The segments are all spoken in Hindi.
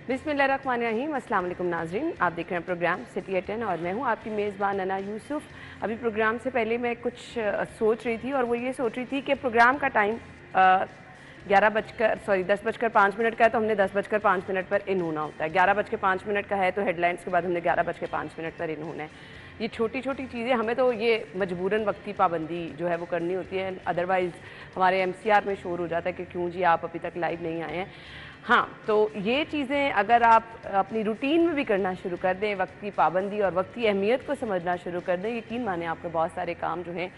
बिस्मिल्लाहिर्रहमानिर्रहीम, अस्सलाम वालेकुम नाज़रीन। आप देख रहे हैं प्रोग्राम सिटी एट 10 और मैं हूं आपकी मेज़बान अना यूसुफ। अभी प्रोग्राम से पहले मैं कुछ सोच रही थी और वो ये सोच रही थी कि प्रोग्राम का टाइम 10:05 का है, तो हमने 10:05 पर इन होना होता है। 11:05 का है तो हेडलाइंस के बाद हमने 11:05 पर इन होना है। ये छोटी छोटी चीज़ें हमें तो ये मजबूरन वक्ती पाबंदी जो है वो करनी होती है, अदरवाइज़ हमारे MCR में शोर हो जाता है कि क्यों जी आप अभी तक लाइव नहीं आए हैं। हाँ, तो ये चीज़ें अगर आप अपनी रूटीन में भी करना शुरू कर दें, वक्त की पाबंदी और वक्त की अहमियत को समझना शुरू कर दें, यकीन माने आपके बहुत सारे काम जो हैं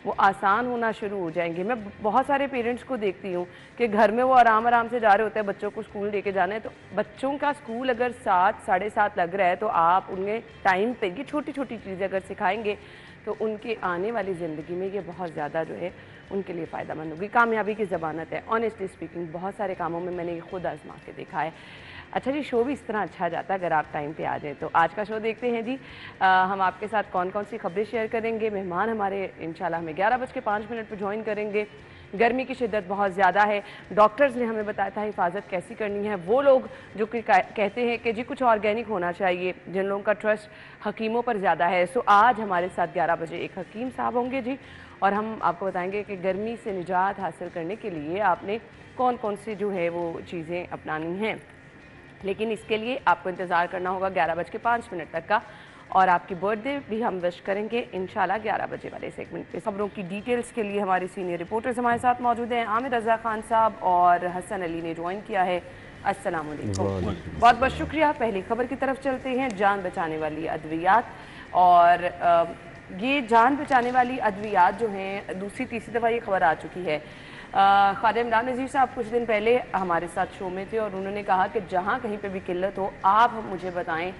वो आसान होना शुरू हो जाएंगे। मैं बहुत सारे पेरेंट्स को देखती हूँ कि घर में वो आराम आराम से जा रहे होते हैं, बच्चों को स्कूल लेके जाना है, तो बच्चों का स्कूल अगर 7 साढ़े 7 लग रहा है तो आप उन्हें टाइम पे ये छोटी छोटी चीज़ें अगर सिखाएंगे तो उनके आने वाली ज़िंदगी में ये बहुत ज़्यादा जो है उनके लिए फ़ायदेमंद होगी। कामयाबी की ज़मानत है। ऑनेस्टली स्पीकिंग बहुत सारे कामों में मैंने ये खुद आजमा के देखा है। अच्छा जी, शो भी इस तरह अच्छा जाता है अगर आप टाइम पे आ जाएं। तो आज का शो देखते हैं जी। हम आपके साथ कौन कौन सी खबरें शेयर करेंगे। मेहमान हमारे इंशाल्लाह हमें 11:05 पर ज्वाइन करेंगे। गर्मी की शिद्दत बहुत ज़्यादा है, डॉक्टर्स ने हमें बताया था हिफाजत कैसी करनी है। वो लोग जो कि कहते हैं कि जी कुछ ऑर्गेनिक होना चाहिए, जिन लोगों का ट्रस्ट हकीमों पर ज़्यादा है। सो आज हमारे साथ 11 बजे एक हकीम साहब होंगे जी, और हम आपको बताएंगे कि गर्मी से निजात हासिल करने के लिए आपने कौन कौन सी जो है वो चीज़ें अपनानी हैं। लेकिन इसके लिए आपको इंतज़ार करना होगा 11:05 तक का, और आपकी बर्थडे भी हम विश करेंगे इंशाल्लाह 11 बजे वाले सेगमेंट पे। खबरों की डिटेल्स के लिए हमारे सीनियर रिपोर्टर्स हमारे साथ मौजूद हैं। आमिर रज़ा खान साहब और हसन अली ने ज्वाइन किया है। अस्सलाम वालेकुम, बहुत बहुत शुक्रिया। पहली खबर की तरफ चलते हैं। जान बचाने वाली अद्वियात, और ये जान बचाने वाली अद्वियात जो हैं दूसरी तीसरी दफ़ा ये खबर आ चुकी है। ख्वाजा इमरान नज़ीर साहब कुछ दिन पहले हमारे साथ शो में थे और उन्होंने कहा कि जहाँ कहीं पे भी किल्लत हो आप मुझे बताएं,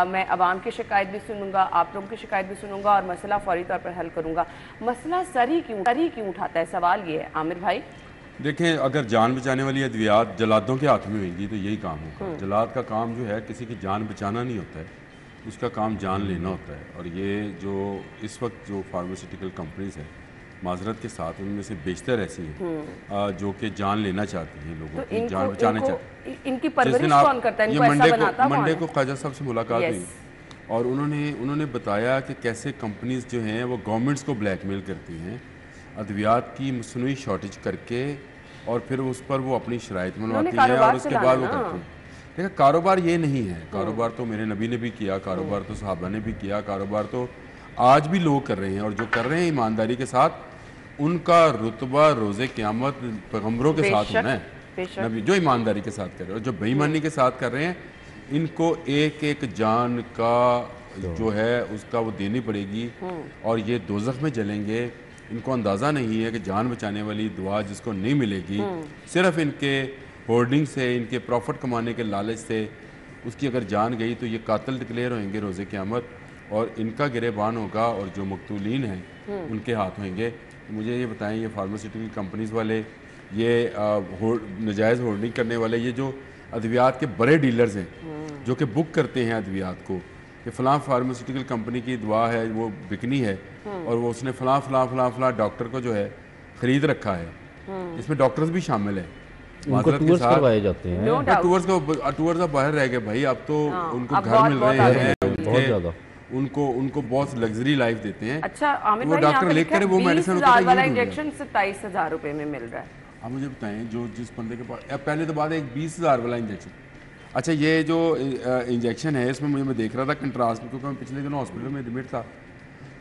मैं आवाम की शिकायत भी सुनूंगा, आप लोगों की शिकायत भी सुनूंगा और मसला फौरी तौर पर हल करूंगा। मसला सर ही क्यों उठाता है, सवाल ये है आमिर भाई। देखें, अगर जान बचाने वाली अद्वियात जलादों के हाथ में होंगी तो यही काम होगा। जलाद का काम जो है किसी की जान बचाना नहीं होता है, उसका काम जान लेना होता है। और ये जो इस वक्त जो फार्मास्यूटिकल कंपनीज हैं, माजरत के साथ उनमें से बेशतर ऐसी हैं जो कि जान लेना चाहती हैं, लोगों की जान बचाना चाहती हैं। इनकी परवरिश कौन करता है? ये मंडे को ख्वाजा साहब से मुलाकात हुई और उन्होंने बताया कि कैसे कंपनीज जो हैं वो गवर्नमेंट्स को ब्लैकमेल करती हैं अद्वियात की मसनूई शॉर्टेज करके, और फिर उस पर वो अपनी शराइत मनवाती हैं और उसके बाद वो करते हैं। देखिए, कारोबार ये नहीं है। कारोबार तो मेरे नबी ने भी किया, कारोबार तो सहाबा ने भी किया, कारोबार तो आज भी लोग कर रहे हैं, और जो कर रहे हैं ईमानदारी के साथ, उनका रुतबा रोज़े क़यामत पैगंबरों के साथ होना है। नबी जो ईमानदारी के साथ कर रहे हैं और जो बेईमानी के साथ कर रहे हैं, इनको एक एक जान का जो है उसका वो देनी पड़ेगी और ये दोज़ख में जलेंगे। इनको अंदाज़ा नहीं है कि जान बचाने वाली दुआ जिसको नहीं मिलेगी, सिर्फ इनके होर्डिंग से, इनके प्रॉफिट कमाने के लालच से उसकी अगर जान गई तो ये कातिल डिक्लेयर होंगे रोज़े क़यामत, और इनका गिरेबान होगा और जो मकतूलीन हैं उनके हाथ होंगे। तो मुझे ये बताएं, ये फार्मास्यूटिकल कंपनीज़ वाले, ये नजायज़ होल्डिंग करने वाले, ये जो अद्वियात के बड़े डीलर्स हैं जो कि बुक करते हैं अद्वियात को कि फ़लाँ फार्मास्यूटिकल कंपनी की दवा है वो बिकनी है और वो उसने फ़लाँ डॉक्टर को जो है ख़रीद रखा है, इसमें डॉक्टर्स भी शामिल है। टूर्स करवाए जाते हैं, टूर्स अब बाहर रह गए भाई, अब तो उनको घर मिल रहे हैं, बहुत ज़्यादा उनको बहुत लग्जरी लाइफ देते हैं। अच्छा आमिर वो भाई, डॉक्टर लेकर वो मेडिसिन वाला इंजेक्शन 27,000 रुपए में मिल रहा है। आप मुझे बताएं, जो जिस बंदे के पास पहले तो बाद एक 20,000 वाला इंजेक्शन। अच्छा, ये जो इंजेक्शन है इसमें मैं देख रहा था कंट्रास्ट, क्योंकि मैं पिछले दिनों हॉस्पिटल में एडमिट था,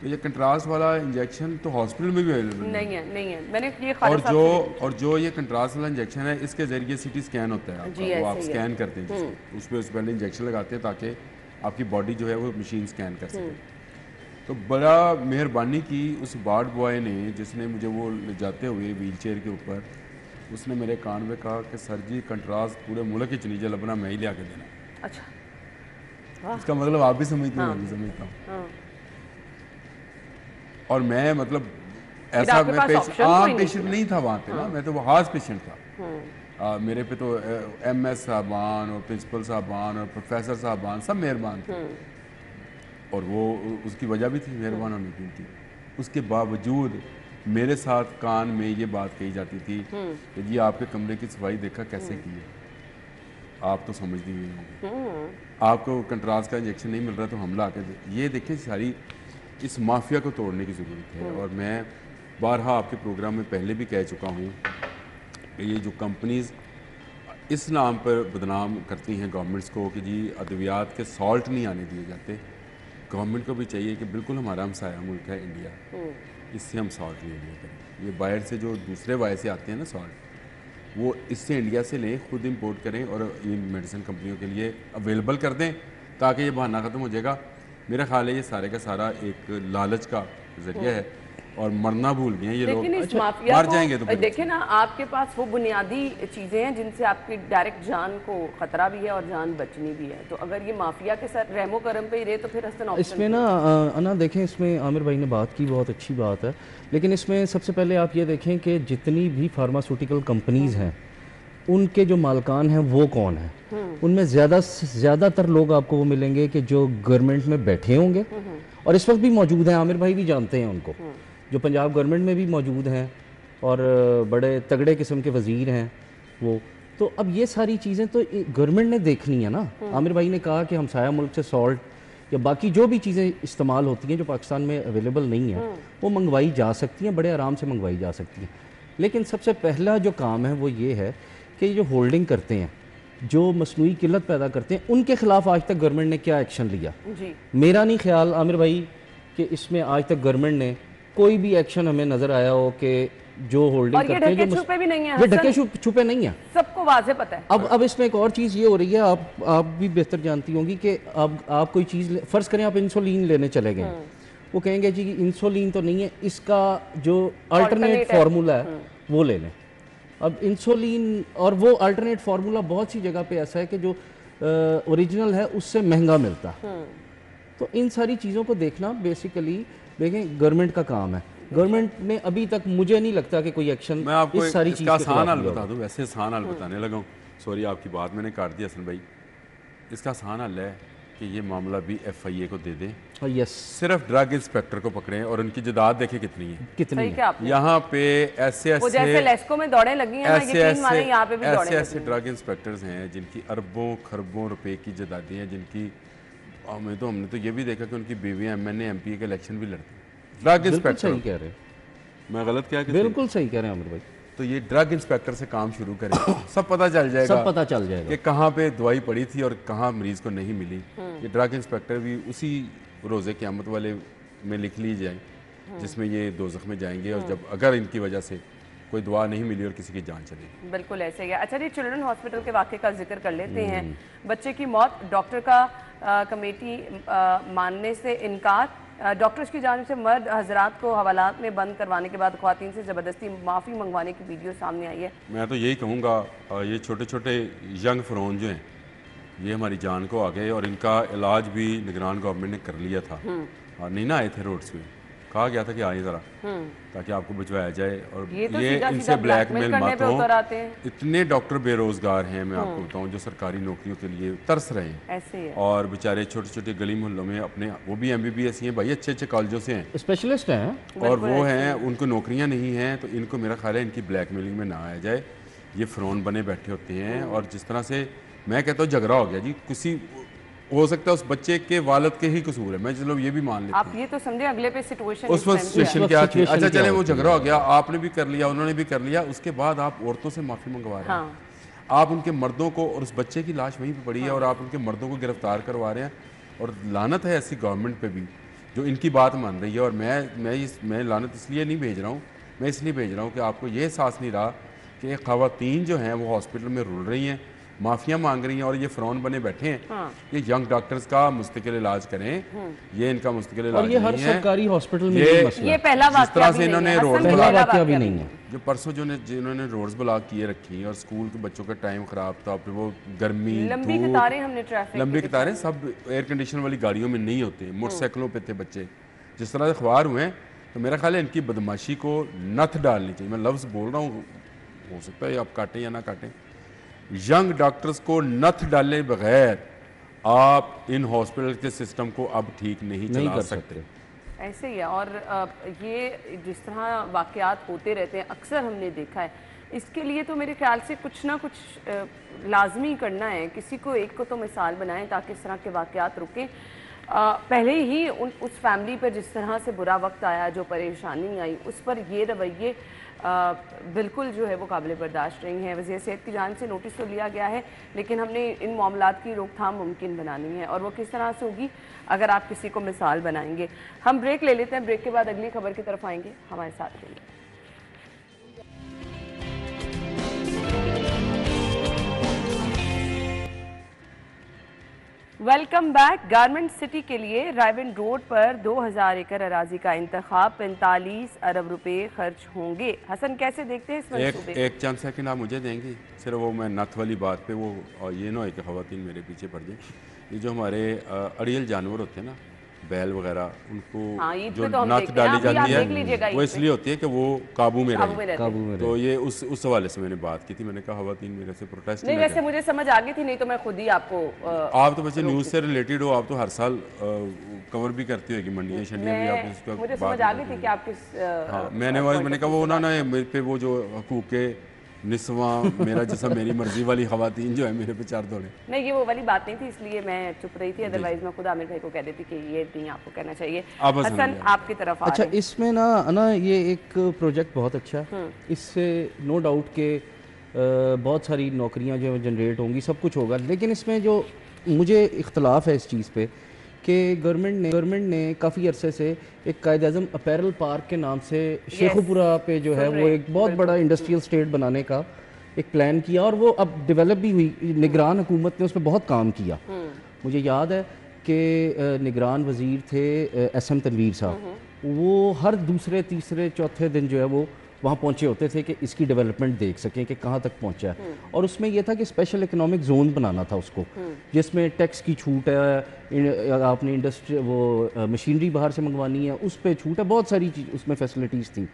तो ये कंट्रास्ट वाला इंजेक्शन तो हॉस्पिटल में भी अवेलेबल नहीं है। मैंने ये और जो ये कंट्रास्ट वाला इंजेक्शन है इसके जरिए CT स्कैन होता है, वो आप स्कैन करते हैं उसमें पहले इंजेक्शन लगाते हैं ताकि आपकी बॉडी जो है वो मशीन स्कैन कर सके। तो बड़ा मेहरबानी की उस वार्ड बॉय ने, जिसने मुझे वो ले जाते हुए व्हील चेयर के ऊपर, उसने मेरे कान में कहा कि सर जी कंट्रास्ट पूरे मुल्क की चीज़ लबना मैं ही ले आके देना। अच्छा, इसका मतलब आप भी समझते हैं, मैं भी समझता हूँ। और मैं मतलब ऐसा आम पेशेंट नहीं था वहाँ पे ना, मैं तो वो हार्ट पेशेंट था। मेरे पे तो MS साहबान और प्रिंसिपल साहबान और प्रोफेसर साहबान सब मेहरबान थे, और वो उसकी वजह भी थी मेहरबान होने की उनकी। उसके बावजूद मेरे साथ कान में ये बात कही जाती थी कि जी आपके कमरे की सफाई देखा कैसे की है, आप तो समझ नहीं होंगे, आपको कंट्रास्ट का इंजेक्शन नहीं मिल रहा तो हमला आके ये देखिए सारी इस माफिया को तोड़ने की ज़रूरत है। और मैं बारहा आपके प्रोग्राम में पहले भी कह चुका हूँ कि ये जो कंपनीज़ इस नाम पर बदनाम करती हैं गवर्नमेंट्स को कि जी अद्वियात के सॉल्ट नहीं आने दिए जाते, गवर्नमेंट को भी चाहिए कि बिल्कुल हमारा हमसाया मुल्क है इंडिया, इससे हम सॉल्ट नहीं लिया करें। ये बाहर से जो दूसरे बाहर से आते हैं ना सॉल्ट, वो इससे इंडिया से लें, खुद इंपोर्ट करें और ये मेडिसिन कंपनियों के लिए अवेलेबल कर दें ताकि ये बहाना ख़त्म हो जाएगा। मेरा ख्याल है ये सारे का सारा एक लालच का जरिया है और मरना भूल गए हैं ये लोग। इस माफिया मर जाएंगे तो देखिए ना, आपके पास वो बुनियादी चीज़ें हैं जिनसे आपकी डायरेक्ट जान को खतरा भी है और जान बचनी भी है। तो अगर ये माफिया के साथ रहमो करम पे ही रहे तो फिर हसन ऑप्शन इसमें ना देखें, इसमें आमिर भाई ने बात की, बहुत अच्छी बात है, लेकिन इसमें सबसे पहले आप ये देखें कि जितनी भी फार्मास्यूटिकल कंपनीज़ हैं उनके जो मालकान हैं वो कौन है। उनमें ज़्यादातर लोग आपको वो मिलेंगे कि जो गवर्नमेंट में बैठे होंगे और इस वक्त भी मौजूद हैं, आमिर भाई भी जानते हैं उनको, जो पंजाब गवर्नमेंट में भी मौजूद हैं और बड़े तगड़े किस्म के वज़ीर हैं वो। तो अब ये सारी चीज़ें तो गवर्नमेंट ने देखनी है ना। आमिर भाई ने कहा कि हमसाया मुल्क से सॉल्ट या बाकी जो भी चीज़ें इस्तेमाल होती हैं जो पाकिस्तान में अवेलेबल नहीं है वो मंगवाई जा सकती हैं, बड़े आराम से मंगवाई जा सकती हैं। लेकिन सबसे पहला जो काम है वो ये है कि ये जो होल्डिंग करते हैं, जो मसनूई किल्लत पैदा करते हैं, उनके खिलाफ आज तक गवर्नमेंट ने क्या एक्शन लिया? जी। मेरा नहीं ख्याल आमिर भाई कि इसमें आज तक गवर्नमेंट ने कोई भी एक्शन हमें नजर आया हो कि जो होल्डिंग करते हैं, जो छुपे भी नहीं है, ये ढके छुपे नहीं है, सबको वाज़ेह पता है। अब इसमें एक और चीज़ ये हो रही है, आप भी बेहतर जानती होंगी कि अब आप कोई चीज़ फ़र्ज़ करें आप इंसुलिन लेने चले गए, वो कहेंगे जी इंसुलिन तो नहीं है, इसका जो अल्टरनेट फार्मूला है वो ले लें। अब इंसुलिन और वो अल्टरनेट फार्मूला बहुत सी जगह पे ऐसा है कि जो ओरिजिनल है उससे महंगा मिलता है। तो इन सारी चीज़ों को देखना बेसिकली देखें गवर्नमेंट का काम है। गवर्नमेंट ने अभी तक मुझे नहीं लगता कि कोई एक्शन मैं आपको इस सारी चीज़ इसका आसान हल बता दूं, वैसे आसान हल बताने लगा हूँ, सॉरी आपकी बात मैंने काट दी हसन भाई। इसका आसान हल है कि ये मामला भी FIA को दे दें, यस, सिर्फ ड्रग इंस्पेक्टर को पकड़ें और उनकी जायदाद देखें कितनी है, कितनी है। यहाँ पे ऐसे लेस्को में दौड़े लगी हैं ना, यकीन माने यहाँ पे भी दौड़े ऐसे ड्रग इंस्पेक्टर्स हैं जिनकी अरबों खरबों रुपए की जायदादें हैं, जिनकी हमने तो ये भी देखा कि उनकी बीवियां MNA MP के इलेक्शन भी लड़ती हैं। ड्रग इंस्पेक्टर, सही कह रहे हैं, मैं गलत क्या कि बिल्कुल सही कह रहे हैं अमर भाई। तो ये ड्रग इंस्पेक्टर से काम शुरू करें, सब पता चल जाएगा, सब पता चल जाएगा कि कहाँ पे दवाई पड़ी थी और कहाँ मरीज को नहीं मिली। ये ड्रग इंस्पेक्टर भी उसी रोज़े क़यामत वाले में लिख ली जाए जिसमें ये दोज़ख में जाएंगे और जब अगर इनकी वजह से कोई दुआ नहीं मिली और किसी की जान चली। बिल्कुल ऐसे ही है। अच्छा जी, चिल्ड्रन हॉस्पिटल के वाक़े का जिक्र कर लेते हैं। बच्चे की मौत, डॉक्टर का कमेटी मानने से इनकार, डॉक्टर्स की जानिब से मर्द हजरात को हवालात में बंद करवाने के बाद ख्वातीन से ज़बरदस्ती माफ़ी मंगवाने की वीडियो सामने आई है। मैं तो यही कहूँगा, ये छोटे छोटे यंग फ़रौन जो हैं ये हमारी जान को आ गए और इनका इलाज भी निगरान गवर्नमेंट ने कर लिया था और नहीं ना आए थे रोड्स में, कहा गया था कि आइए ज़रा ताकि आपको भिजवाया जाए और ये इनसे ब्लैकमेल मत हो। इतने डॉक्टर बेरोजगार हैं, मैं आपको बताऊं, जो सरकारी नौकरियों के लिए तरस रहे हैं ऐसे ही है। और बेचारे छोटे छोटे गली मोहल्लों में अपने, वो भी MBBS ही हैं भाई, अच्छे अच्छे कॉलेजों से हैं, स्पेशलिस्ट हैं और वो हैं, उनको नौकरियां नहीं हैं। तो इनको मेरा ख्याल है इनकी ब्लैकमेलिंग में ना आया जाए। ये फ़रौन बने बैठे होते हैं और जिस तरह से मैं कहता हूँ झगड़ा हो गया जी, किसी हो सकता है उस बच्चे के वालिद के ही कसूर है, मैं चलो ये भी मान लेता हूं। आप ये तो समझे अगले पे सिचुएशन, उस वक्त सिचुएशन क्या थी। अच्छा चले वो झगड़ा हो गया, आपने भी कर लिया, उन्होंने भी कर लिया, उसके बाद आप औरतों से माफ़ी मंगवा रहे हैं। आप उनके मर्दों को, और उस बच्चे की लाश वहीं पे पड़ी है और आप उनके मर्दों को गिरफ्तार करवा रहे हैं। और लानत है ऐसी गवर्नमेंट पे भी जो इनकी बात मान रही है। और मैं लानत इसलिए नहीं भेज रहा हूँ, मैं इसलिए भेज रहा हूँ कि आपको ये एहसास नहीं रहा कि ख़वातीन जो हैं वो हॉस्पिटल में रुल रही हैं, माफिया मांग रही हैं और ये फ़रौन बने बैठे हैं। ये यंग डॉक्टर्स का मुस्तकिल इलाज करें, ये इनका मुस्तकिल इलाज नहीं है। और ये हर सरकारी हॉस्पिटल में ये पहला वाक़या भी नहीं है, जो परसों जिन्होंने रोड्स ब्लॉक किए रखी और स्कूल के बच्चों का टाइम ख़राब था, फिर वो गर्मी, लंबी कतारें, हमने ट्रैफिक लंबी कतारें, सब एयर कंडीशन वाली गाड़ियों में नहीं होते, मोटरसाइकिलों पे थे बच्चे, जिस तरह से ख्वार हुए हैं। तो मेरा ख्याल है इनकी बदमाशी को नथ डालनी चाहिए। मैं लफ्ज़ बोल रहा हूँ, हो सकता है आप काटें या ना काटें। यंग डॉक्टर्स को नथ डाले बगैर आप इन हॉस्पिटल के सिस्टम को अब ठीक नहीं चला सकते। ऐसे ही है। और ये जिस तरह वाक़यात होते रहते हैं, अक्सर हमने देखा है इसके लिए तो मेरे ख्याल से कुछ ना कुछ लाजमी करना है, किसी को एक को तो मिसाल बनाएं ताकि इस तरह के वाक़यात रुकें। पहले ही उस फैमिली पर जिस तरह से बुरा वक्त आया, जो परेशानी आई, उस पर ये रवैये बिल्कुल जो है वो काबिल बर्दाश्त नहीं है। वज़ीर सेहत की जानिब से नोटिस तो लिया गया है, लेकिन हमने इन मामलात की रोकथाम मुमकिन बनानी है, और वो किस तरह से होगी अगर आप किसी को मिसाल बनाएंगे। हम ब्रेक ले लेते हैं, ब्रेक के बाद अगली खबर की तरफ आएंगे, हमारे साथ रहिए। Welcome back. गारमेंट सिटी के लिए रायविंड रोड पर 2000 एकड़ अराजी का इंतखाब, 45 अरब रुपए खर्च होंगे। हसन, कैसे देखते हैं इस मंसूबे? एक चंद सेकंड आप मुझे देंगी सिर्फ, वो मैं नथ वाली बात पे वो, और ये ना हो कि ख़वातीन मेरे पीछे पड़ जाए। ये जो हमारे अड़ियल जानवर होते हैं ना, बैल वगैरह, उनको जो नथ डाली जाती है वो इसलिए होती है कि वो काबू में रहे। तो ये उस हवाले से मैंने बात की थी। मैंने कहा ख़वातीन मेरे से प्रोटेस्ट नहीं, वैसे मुझे समझ आ गई थी, नहीं तो मैं खुद ही आपको आप तो वैसे न्यूज़ से रिलेटेड हो, आप तो हर साल कवर भी करती होगी मंडियाँ शंडियाँ भी, आप इसका मुझे समझ आ गई थी कि आप किस हाँ, मैंने कहा वो ना मेरे पे वो जो हकूक़ के निस्वा मेरा जिसम मेरी मर्जी वाली ख़वातीन जो है मेरे पे चार दौड़े। नहीं, ये वो वाली बात नहीं थी, इसलिए मैं चुप रही थी, अदरवाइज मैं खुद आमिर भाई को कह देती कि ये नहीं आपको कहना चाहिए। हसन, आपकी तरफ अच्छा, इसमें ना ये एक प्रोजेक्ट बहुत अच्छा है, इससे नो डाउट के बहुत सारी नौकरियां जो जनरेट होंगी, सब कुछ होगा। लेकिन इसमें जो मुझे इख्तलाफ है इस चीज़ पे कि गवर्नमेंट ने काफ़ी अरसे से एक कायद-ए-आज़म अपैरल पार्क के नाम से शेखुपुरा पे जो है वो एक बहुत बड़ा इंडस्ट्रियल स्टेट बनाने का एक प्लान किया, और वो अब डेवलप भी हुई। निगरान हुकूमत ने उस पर बहुत काम किया। मुझे याद है कि निगरान वज़ीर थे SM तनवीर साहब, वो हर दूसरे तीसरे चौथे दिन जो है वो वहाँ पहुँचे होते थे कि इसकी डेवलपमेंट देख सकें कि कहाँ तक पहुँचा है। और उसमें यह था कि स्पेशल इकोनॉमिक जोन बनाना था उसको, जिसमें टैक्स की छूट है, आपने इंडस्ट्री वो मशीनरी बाहर से मंगवानी है उस पर छूट है, बहुत सारी चीज़ उसमें फैसिलिटीज़ थी।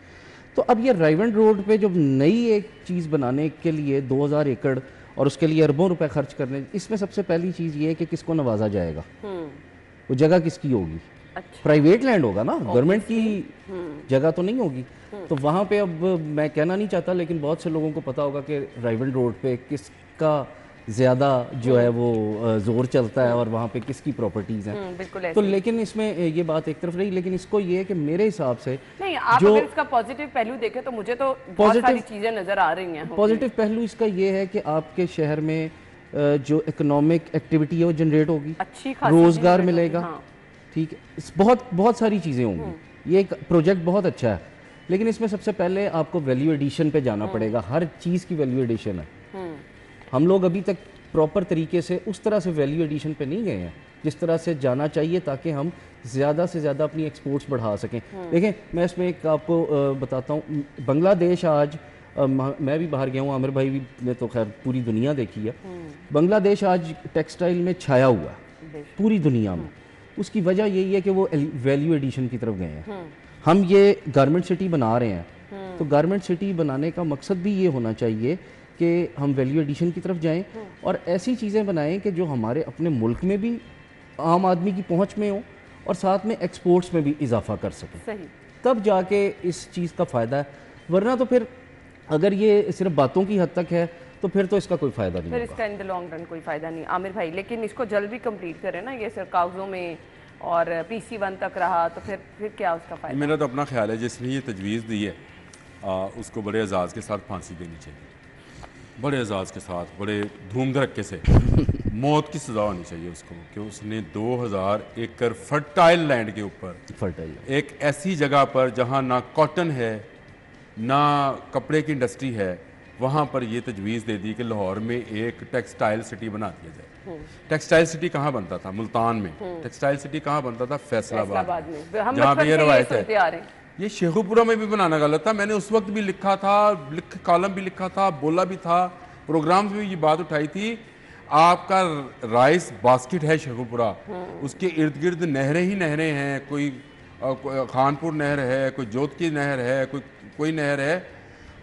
तो अब ये रायविंड रोड पे जब नई एक चीज़ बनाने के लिए 2000 एकड़ और उसके लिए अरबों रुपए खर्च करने, इसमें सबसे पहली चीज़ ये है कि किसको नवाजा जाएगा, वो जगह किसकी होगी। प्राइवेट लैंड होगा ना, गवर्नमेंट की जगह तो नहीं होगी। तो वहाँ पे अब मैं कहना नहीं चाहता, लेकिन बहुत से लोगों को पता होगा कि रायविंड रोड पे किसका ज़्यादा जो है वो जोर चलता है और वहाँ पे किसकी प्रॉपर्टीज़ हैं। तो लेकिन इसमें ये बात एक तरफ रही, लेकिन इसको ये है कि मेरे हिसाब से नहीं, आप अगर इसका पॉजिटिव पहलू देखें तो मुझे तो बहुत सारी चीज़ें नज़र आ रही हैं। पॉजिटिव पहलू इसका ये है कि आपके शहर में जो इकोनॉमिक एक्टिविटी है वो जनरेट होगी, अच्छी रोज़गार मिलेगा, ठीक है, बहुत सारी चीज़ें होंगी। ये एक प्रोजेक्ट बहुत अच्छा है, लेकिन इसमें सबसे पहले आपको वैल्यू एडिशन पे जाना पड़ेगा। हर चीज़ की वैल्यू एडिशन है। हम लोग अभी तक प्रॉपर तरीके से उस तरह से वैल्यू एडिशन पे नहीं गए हैं जिस तरह से जाना चाहिए, ताकि हम ज़्यादा से ज़्यादा अपनी एक्सपोर्ट्स बढ़ा सकें। देखें, मैं इसमें एक आपको बताता हूँ, बांग्लादेश आज मैं भी बाहर गया हूँ, आमिर भाई भी ने तो खैर पूरी दुनिया देखी है। बांग्लादेश आज टेक्सटाइल में छाया हुआ है पूरी दुनिया में। उसकी वजह यही है कि वो वैल्यू एडिशन की तरफ गए हैं। हम ये गारमेंट सिटी बना रहे हैं, तो गारमेंट सिटी बनाने का मकसद भी ये होना चाहिए कि हम वैल्यू एडिशन की तरफ जाएं और ऐसी चीज़ें बनाएं कि जो हमारे अपने मुल्क में भी आम आदमी की पहुंच में हो और साथ में एक्सपोर्ट्स में भी इजाफा कर सकें। तब जाके इस चीज़ का फ़ायदा है, वरना तो फिर अगर ये सिर्फ बातों की हद तक है तो फिर तो इसका कोई फ़ायदा नहीं, फिर इसका इन द लॉन्ग रन कोई फ़ायदा नहीं। आमिर भाई, लेकिन इसको जल्द भी कंप्लीट करें ना, ये सिर्फ कागज़ों में और PC1 तक रहा तो फिर क्या उसका फ़ायदा। मेरा तो अपना ख्याल है जिसने ये तजवीज़ दी है उसको बड़े एजाज़ के साथ फांसी देनी चाहिए, बड़े एजाज़ के साथ, बड़े धूम धड़क्के से मौत की सज़ा होनी चाहिए उसको, कि उसने 2000 एकड़ फर्टाइल लैंड के ऊपर, एक ऐसी जगह पर जहाँ ना कॉटन है ना कपड़े की इंडस्ट्री है, वहाँ पर ये तजवीज़ दे दी कि लाहौर में एक टेक्सटाइल सिटी बना दिया जाए। टेक्सटाइल सिटी कहाँ बनता था? मुल्तान में। टेक्सटाइल सिटी कहाँ बनता था? फैसलाबाद में, जहाँ पे ये रवायत है। ये शेखुपुरा में भी बनाना गलत था। मैंने उस वक्त भी लिखा था, कॉलम भी लिखा था, बोला भी था, प्रोग्राम्स में ये बात उठाई थी। आपका राइस बास्केट है शेखुपुरा, उसके इर्द गिर्द नहरें ही नहरें हैं, कोई खानपुर नहर है, कोई जोत की नहर है, कोई नहर है।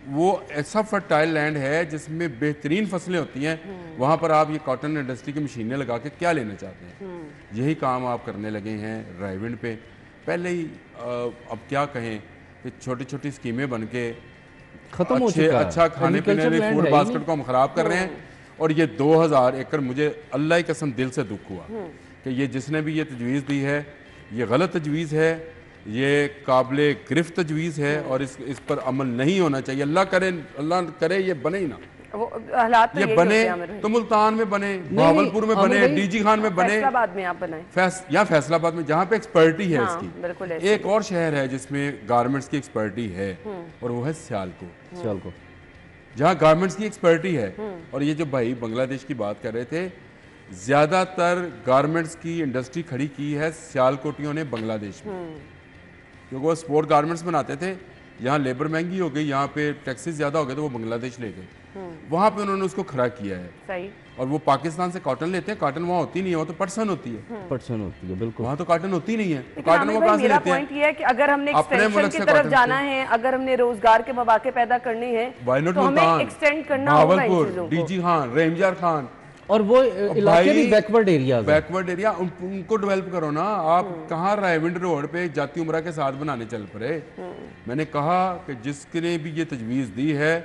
वो ऐसा फर्टाइल लैंड है जिसमें बेहतरीन फसलें होती हैं। वहाँ पर आप ये कॉटन इंडस्ट्री की मशीनें लगा के क्या लेना चाहते हैं? यही काम आप करने लगे हैं रायविंड पे। पहले ही अब क्या कहें कि छोटी छोटी स्कीमें बन के खत्म हो चुका है। अच्छा खाने पीने Agriculture वाली land फूड है ही बास्केट को हम खराब कर रहे हैं। और ये 2000 एकड़, मुझे अल्लाह की कसम दिल से दुख हुआ कि ये जिसने भी ये तजवीज़ दी है ये गलत तजवीज़ है, ये काबिल गिरफ्त तजवीज़ है और इस पर अमल नहीं होना चाहिए। अल्लाह करे ये बने ही ना, वो हालात तो ये यही बने होते हैं आमिर भाई। तो मुल्तान में बने, भावलपुर में आमिर बने, भाई, डीजी खान में बने, फैसलाबाद में आप बनाए। या फैसलाबाद में जहाँ पे एक्सपर्टी है हाँ, बिल्कुल इसकी। ऐसे एक और शहर है जिसमें गारमेंट्स की एक्सपर्टी है और वो है सियालकोट, चल को जहाँ गारमेंट्स की एक्सपर्टी है। और ये जो भाई बांग्लादेश की बात कर रहे थे, ज़्यादातर गारमेंट्स की इंडस्ट्री खड़ी की है सियालकोटियों ने बांग्लादेश में, क्योंकि वो स्पोर्ट गारमेंट्स बनाते थे। यहाँ लेबर महंगी हो गई, यहाँ पे टैक्सेस ज़्यादा हो गए तो वो बांग्लादेश ले गए, वहाँ पे उन्होंने उसको खड़ा किया है। सही। और वो पाकिस्तान से कॉटन लेते हैं, कॉटन वहाँ होती नहीं है, वहाँ तो पटसन होती है, पर्सन होती है, बिल्कुल। वहाँ तो कॉटन होती नहीं है, तो लेकिन कॉटन आमिर वो भाई, कहाँ से मेरा लेते हैं? पॉइंट ये है कि अगर हमने अपने एक्सटेंशन मुल्क की से तरफ कॉटन जाना से। है, अगर हमने रोजगार के मौके पैदा करने हैं Why not तो हमें मुल्तान, एक्सटेंड करना होगा इन भावलपुर, चीजों को। डीजी खान, रेमजार खान और वो इलाके भी बैकवर्ड एरियाज है। बैकवर्ड एरिया, उनको डेवलप करो ना। आप कहाँ रायविंड रोड पे जाती उमरा के साथ बनाने चल पड़े। मैंने कहा कि जिसने भी ये तजवीज़ दी है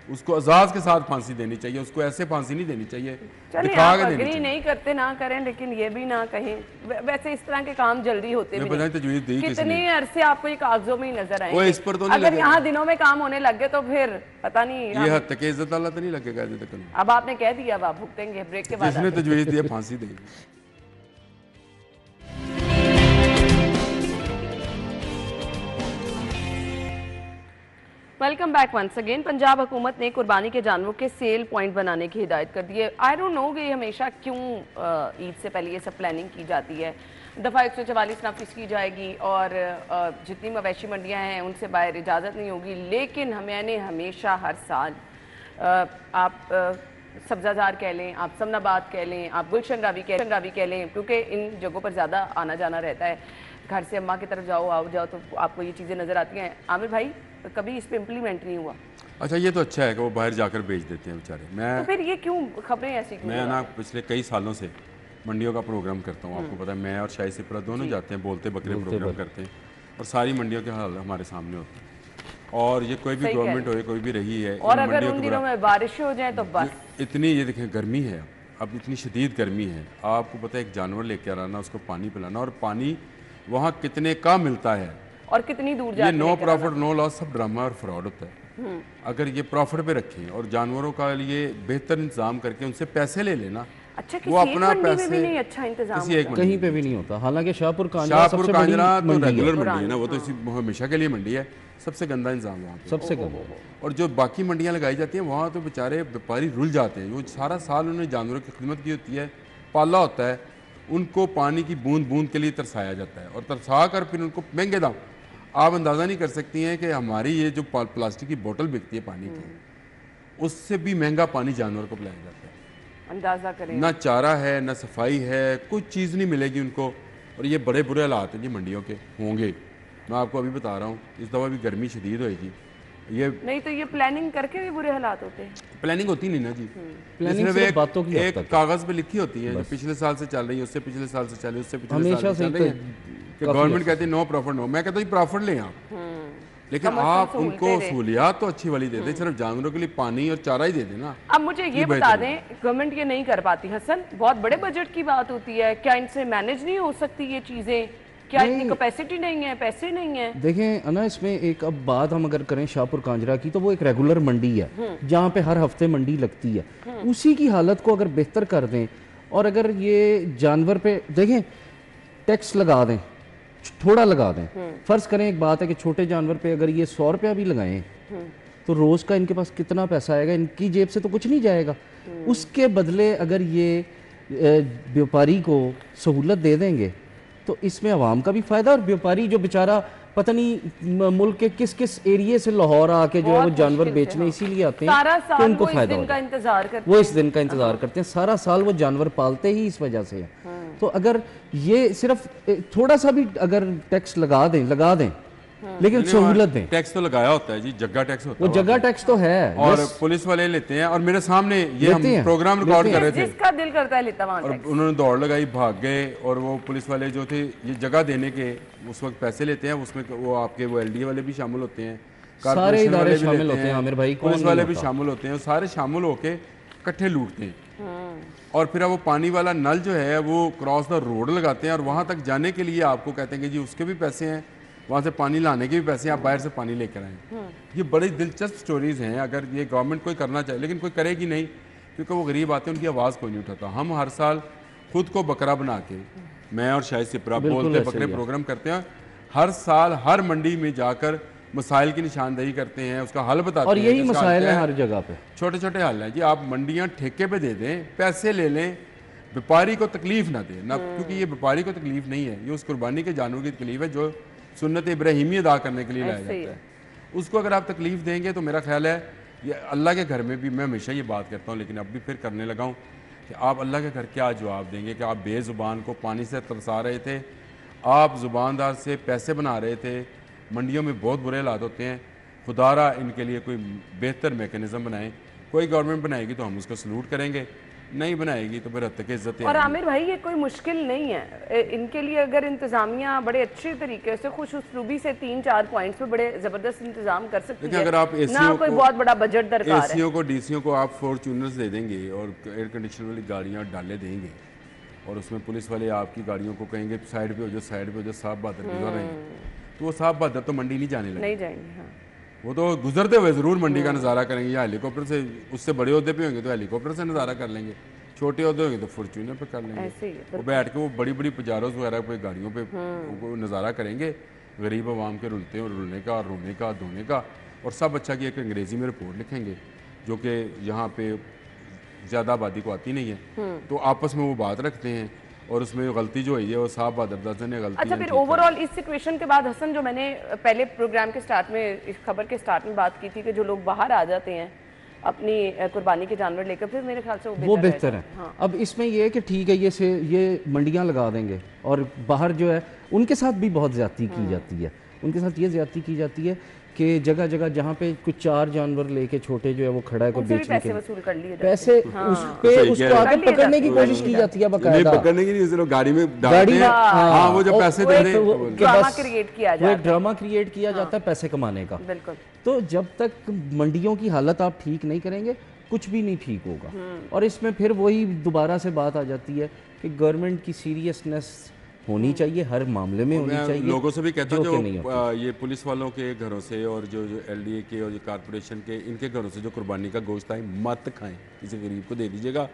उसको एजाज के साथ फांसी देनी चाहिए, उसको ऐसे फांसी नहीं देनी चाहिए, चलिए दिखा आप के देनी अग्री चाहिए। नहीं करते ना करें, लेकिन ये भी ना कहें। वैसे इस तरह के काम जल्दी होते ये भी बताएं नहीं। तजवीज़ दी किसने? कितने अरसे आपको ये कागजों में ही नजर वो आए। इस पर तो नहीं अगर लगेगा। यहाँ दिनों में काम होने लग गए तो फिर पता नहीं। ये हद तक इज्जत अल्लाह तो नहीं लगेगा अभी तक। अब आपने कह दिया, अब आप भुगतेंगे ब्रेक के बाद। जिसने तजवीज़ दी है फांसी देगी। Welcome back once again. Punjab हुकूमत ने कुर्बानी के जानवरों के सेल पॉइंट बनाने की हिदायत कर दी है। आई डोंट नो कि हमेशा क्यों ईद से पहले ये सब प्लानिंग की जाती है। दफ़ा 144 नाफिज की जाएगी और जितनी मवेशी मंडियां हैं उनसे बाहर इजाज़त नहीं होगी। लेकिन मैंने हमेशा हर साल आप सब्जाजार कह लें, आप समनाबाद कह लें, आप गुलशन रावी कह लें, क्योंकि इन जगहों पर ज़्यादा आना जाना रहता है। घर से अम्मा की तरफ आओ जाओ तो आपको ये चीज़ें नज़र आती हैं। आमिर भाई, कभी इस पे इम्प्लीमेंट नहीं हुआ। अच्छा, ये तो अच्छा है कि वो बाहर जाकर बेच देते हैं बेचारे। तो फिर ये क्यों खबरें ऐसी क्यों? मैं ना पिछले कई सालों से मंडियों का प्रोग्राम करता हूँ, आपको पता है। मैं और शाही सिपरा दोनों जाते हैं, बोलते बकरे प्रोग्राम करते हैं और सारी मंडियों के हाल हमारे सामने होते हैं। और ये कोई भी गवर्नमेंट हो, कोई भी रही है, और अगर उन दिनों में बारिश हो जाए तो बस इतनी, ये देखें गर्मी है, अब इतनी शदीद गर्मी है। आपको पता है एक जानवर लेके आना, उसको पानी पिलाना, और पानी वहाँ कितने का मिलता है और कितनी दूर ये जाके नो प्रॉफिट नो लॉस सब ड्रामा और फ्रॉड होता है। अगर ये प्रॉफिट पे रखें और जानवरों का लिए बेहतर इंतजाम करके उनसे पैसे ले लेना, अच्छा, वो किसी अपना एक मंडी में पैसे भी नहीं अच्छा इंतजाम किसी एक होता। कहीं पे भी नहीं होता। हालांकि शाहपुर कांजरा शाहपुर सबसे बड़ी कांजरा तो मंडी है, रेगुलर मंडी है ना, वो तो इसी हमेशा के लिए मंडी है। सबसे गंदा इंतजाम वहाँ पे। सबसे कम। और जो बाकी मंडियाँ लगाई जाती हैं वहाँ तो बेचारे व्यापारी रुल जाते हैं। वो सारा साल उन्होंने जानवरों की खिदमत की होती है, पाला होता है, उनको पानी की बूंद बूंद के लिए तरसाया जाता है और तरसा कर फिर उनको महंगे दाम। आप अंदाज़ा नहीं कर सकती हैं कि हमारी ये जो प्लास्टिक की बोतल बिकती है पानी की, उससे भी महंगा पानी जानवर को पिलाया जाता है। अंदाजा करें। ना चारा है, ना सफाई है, कुछ चीज़ नहीं मिलेगी उनको। और ये बड़े बुरे हालात हैं जी मंडियों के होंगे। मैं आपको अभी बता रहा हूँ, इस दफ़ा भी गर्मी शदीद होएगी। ये नहीं तो ये प्लानिंग करके भी बुरे हालात होते हैं। प्लानिंग होती नहीं ना जी। प्लानिंग इसमें सिर्फ बातों की हद एक तक है। कागज़ पे लिखी होती है, जो पिछले साल से चल रही है, उससे पिछले साल से चल रही है, उससे पिछले हमेशा साल से से चल रही ही है कि गवर्नमेंट कहती है नो प्रॉफिट नो। मैं कहता हूँ प्रॉफिट लें आप, लेकिन कम से कम आप सहूलतें उनको दें। सहूलियात तो अच्छी वाली दे दें। सिर्फ जानवरों के लिए पानी और चारा ही दे देना। अब मुझे ये बता दें, गवर्नमेंट ये नहीं कर पाती। हसन, बहुत बड़े बजट की बात होती है, क्या इनसे मैनेज नहीं हो सकती ये चीजें? क्या इतनी कैपेसिटी नहीं है, पैसे नहीं है? देखें अना, इसमें एक अब बात हम अगर करें शाहपुर कांजरा की, तो वो एक रेगुलर मंडी है जहाँ पे हर हफ्ते मंडी लगती है। उसी की हालत को अगर बेहतर कर दें और अगर ये जानवर पे देखें टैक्स लगा दें, थोड़ा लगा दें। फर्ज करें एक बात है कि छोटे जानवर पे अगर ये 100 रुपया भी लगाएं तो रोज का इनके पास कितना पैसा आएगा? इनकी जेब से तो कुछ नहीं जाएगा। उसके बदले अगर ये व्यापारी को सहूलत दे देंगे तो इसमें आवाम का भी फायदा, और व्यापारी जो बेचारा पता नहीं मुल्क के किस किस एरिए से लाहौर आके जो है वो जानवर बेचने इसीलिए आते हैं सारा कि साल उनको वो इस फायदा दिन हो का जाए। इंतजार करते वो इस दिन का इंतजार करते हैं, सारा साल वो जानवर पालते ही इस वजह से है। तो अगर ये सिर्फ थोड़ा सा भी अगर टैक्स लगा दें लेकिन सहूलत दें। टैक्स तो लगाया होता है जी, जगह टैक्स होता वो है जगह टैक्स तो है और पुलिस वाले लेते हैं। और मेरे सामने ये हम लेते हैं, प्रोग्राम रिकॉर्ड कर रहे थे जिसका दिल करता है लेता वहां और टैक्स। उन्होंने दौड़ लगाई, भाग गए। और वो पुलिस वाले जो थे ये जगह देने के उस वक्त पैसे लेते हैं, उसमें वो आपके वो LDA वाले भी शामिल होते हैं, सारे कारपोरेशन इदारे वाले भी शामिल लेते होते हैं आमिर भाई, कौन पुलिस नहीं वाले भी होता? शामिल होते हैं, सारे शामिल होके इकट्ठे लूटते हैं। और फिर अब वो पानी वाला नल जो है वो क्रॉस द रोड लगाते हैं और वहाँ तक जाने के लिए आपको कहते हैं कि जी उसके भी पैसे हैं, वहाँ से पानी लाने के भी पैसे हैं, आप बाहर से पानी लेकर आएँ। ये बड़ी दिलचस्प स्टोरीज़ हैं। अगर ये गवर्नमेंट कोई करना चाहे, लेकिन कोई करेगी नहीं, क्योंकि वो गरीब आते हैं, उनकी आवाज़ कोई नहीं उठाता। हम हर साल खुद को बकरा बना के, मैं और शाहिद सिपरा बिल्कुल बोलते ऐसे बकरे ही है। प्रोग्राम करते हैं, हर साल हर मंडी में जाकर मसाइल की निशानदेही करते हैं, उसका हल बताते और हैं। यही कि इसका हल मसाइल क्या है हर जगह पे। छोटे छोटे हल हैं जी। आप मंडियां ठेके पे दे दें, पैसे ले लें, व्यापारी को तकलीफ ना दें ना, क्योंकि ये व्यापारी को तकलीफ नहीं है, ये उस कुर्बानी के जानवर की तकलीफ है जो सुन्नत इब्राहिमी अदा करने के लिए लाया ऐसे ही जाता है। उसको अगर आप तकलीफ देंगे तो मेरा ख्याल है ये अल्लाह के घर में भी, मैं हमेशा ये बात करता हूँ लेकिन अब भी फिर करने लगा हूँ, कि आप अल्लाह के घर क्या जवाब देंगे कि आप बेज़ुबान को पानी से तरसा रहे थे, आप ज़ुबानदार से पैसे बना रहे थे, मंडियों में बहुत बुरे हालात होते हैं। खुदारा इनके लिए कोई बेहतर मेकनिज़म बनाएं। कोई गवर्नमेंट बनाएगी तो हम उसको सलूट करेंगे, नहीं बनाएगी तो फिर हद तक इज्जत और है। आमिर भाई ये कोई मुश्किल नहीं है इनके लिए, अगर इंतजामिया बड़े अच्छे तरीके से खुश उसलूबी से 3-4 पॉइंट्स पे बड़े जबरदस्त इंतजाम कर सकती देखिए, है। अगर आप ना एसीओ कोई को बहुत बड़ा बजट दरकार है। एसीओ को डीसीओ को आप फॉर्च्यूनर्स दे देंगे और एयर कंडीशन वाली गाड़ियाँ डाले देंगे और उसमें पुलिस वाले आपकी गाड़ियों को कहेंगे साइड पे हो जाओ, साइड पे हो जाओ, साहब बहादुर गुजर रहे हैं, तो वो साहब बहादुर तो मंडी नहीं जाने लगे। नहीं जाएंगे। हाँ वो तो गुजरते हुए ज़रूर मंडी का नज़ारा करेंगे, या हेलीकॉप्टर से, उससे बड़े होते पे होंगे तो हेलीकॉप्टर से नज़ारा कर लेंगे, छोटे होते होंगे तो फॉर्च्यूनर पे कर लेंगे। ऐसे ही है। वो बैठ के वो बड़ी बड़ी पजारों वगैरह पे गाड़ियों पे वो नज़ारा करेंगे, गरीब आवाम के रुलते और रुलने का, रोने का, धोने का। और सब अच्छा कि एक अंग्रेज़ी में रिपोर्ट लिखेंगे जो कि यहाँ पे ज़्यादा आबादी को आती नहीं है, तो आपस में वो बात रखते हैं और उसमें गलती जो हुई है वो साहब बहादुर ने गलती अच्छा, फिर ओवरऑल इस सिचुएशन के बाद हसन, जो मैंने पहले प्रोग्राम के स्टार्ट में, इस खबर के स्टार्ट में बात की थी कि जो लोग बाहर आ जाते हैं अपनी कुर्बानी के जानवर लेकर, फिर मेरे ख्याल से वो बेहतर है। हाँ। अब इसमें ये है कि ठीक है, ये मंडियां लगा देंगे और बाहर जो है उनके साथ भी बहुत ज्यादती की जाती है। उनके साथ ये ज्यादती की जाती है कि जगह जगह जहाँ पे कुछ 4 जानवर लेके छोटे जो है वो खड़ा है को उनसे भी बेचने के पैसे लिए, वसूल कर लिए जाते पैसे उस पे सही उसको कह रहे आगे हैं। पकड़ने की कोशिश की जाती है नहीं बाकायदा। पकड़ने की नहीं, उसे लोग गाड़ी में डालते गाड़ी में, हैं। हाँ, हाँ, वो जब पैसे वो दे एक दें तो वो- तो कि ड्रामा बस क्रिएट किया वो जाता एक ड्रामा क्रिएट किया जाता है पैसे कमाने का। बिल्कुल। तो जब तक मंडियों की हालत आप ठीक नहीं करेंगे कुछ भी नहीं ठीक होगा। और इसमें फिर वही दोबारा से बात आ जाती है कि गवर्नमेंट की सीरियसनेस होनी चाहिए, हर मामले में होनी मैं चाहिए। लोगों से भी कहता हूँ जो कि नहीं जो ये पुलिस वालों के घरों से और जो एलडीए के और जो कारपोरेशन के, इनके घरों से जो कुर्बानी का गोश्त आए मत खाएं, किसी गरीब को दे दीजिएगा।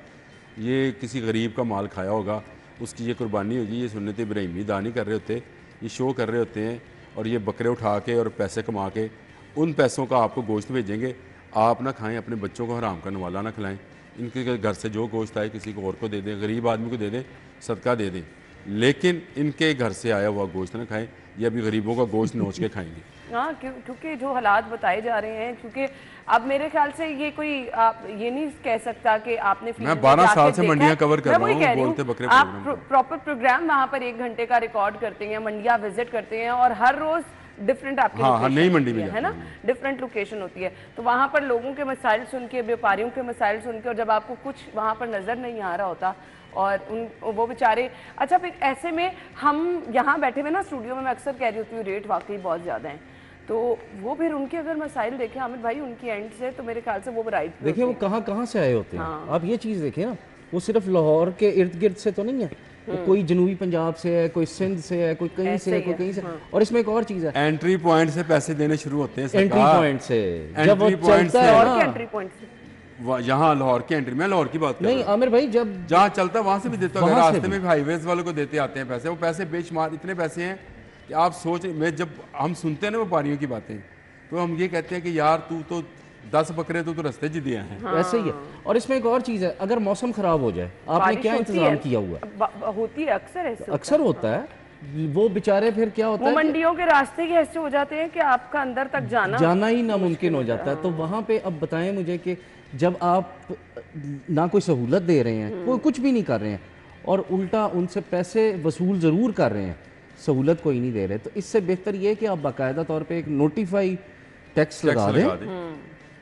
ये किसी गरीब का माल खाया होगा, उसकी ये कुर्बानी होगी, ये सुन्नत इब्राहिमी अदा नहीं कर रहे होते, ये शो कर रहे होते हैं और ये बकरे उठा के और पैसे कमा के उन पैसों का आपको गोश्त भेजेंगे। आप ना खाएं, अपने बच्चों को हराम का नवाला ना खिलाएं। इनके घर से जो गोश्त आए किसी को और को दे दें, गरीब आदमी को दे दें, सदका दे दें, लेकिन इनके घर से आया हुआ गोश्त ना खाएं। ये अभी गरीबों का गोश्त नोच के खाएंगे। हाँ, क्योंकि जो हालात बताए जा रहे हैं, क्योंकि अब मेरे ख्याल से ये कोई, आप ये नहीं कह सकता कि आपने फील्ड मैं में 12 जाके साल से देखा मंडियां है। कवर कर मैं रहा वही हूं, कह रही बोलते हूं, बकरे आप प्रोग्राम प्रॉपर प्रोग्राम वहाँ पर 1 घंटे का रिकॉर्ड करते हैं, मंडियाँ विजिट करते हैं और हर रोज डिफरेंट आपकी हाँ, location नई मंडी होती में है ना, डिफरेंट लोकेशन होती है। तो वहाँ पर लोगों के मसाइल सुन के, व्यापारियों के मसाइल सुन के, और जब आपको कुछ वहाँ पर नज़र नहीं आ रहा होता और वो बेचारे, अच्छा फिर ऐसे में हम यहाँ बैठे हुए ना स्टूडियो में, मैं अक्सर कह रही होती हूँ रेट वाकई बहुत ज़्यादा है, तो वो फिर उनके अगर मसाइल देखें आमिर भाई उनकी एंड से, तो मेरे ख्याल से वो राइट देखिए वो कहाँ कहाँ से आए होते हैं। आप ये चीज़ देखिए ना, वो सिर्फ लाहौर के इर्द गिर्द से तो नहीं है, वो कोई जनूबी पंजाब से है, कोई सिंध से है, कोई कहीं से है, कोई कहीं से। और इसमें एक और चीज़ है, एंट्री पॉइंट से पैसे देने शुरू होते हैं एंट्री सरकार। पॉइंट से जब वो एंट्री पॉइंट चलता से। है और ना, क्या एंट्री पॉइंट से? यहाँ लाहौर की एंट्री, मैं लाहौर की बात कर नहीं रहा हूँ। आमिर भाई, जब जहाँ चलता है वहाँ से भी देता हूँ, वहाँ से रास्ते भी। में भी हाईवेज वालों को देते आते हैं पैसे। वो पैसे बेशुमार इतने पैसे हैं कि आप सोच, मैं जब हम सुनते हैं ना व्यापारियों की बातें, तो हम ये कहते हैं कि यार तू तो 10 बकरे तो रास्ते जी दिया है। ऐसे ही है। और इसमें एक और चीज़ है, अगर मौसम खराब हो जाए, आपने बारिश क्या होती इंतजाम है, किया हुआ है? होती है अक्सर ऐसे, अक्सर होता है, वो बेचारे फिर क्या होता वो है, मंडियों के रास्ते ही ऐसे हो जाते हैं कि आपका अंदर तक जाना ही नामुमकिन हो जाता है। तो वहाँ पे अब बताएं मुझे कि जब आप ना कोई सहूलत दे रहे हैं, कोई कुछ भी नहीं कर रहे हैं, और उल्टा उनसे पैसे वसूल ज़रूर कर रहे हैं, सहूलत कोई नहीं दे रहे, तो इससे बेहतर ये है कि आप बाकायदा तौर पे एक नोटिफाई टैक्स लगा दें,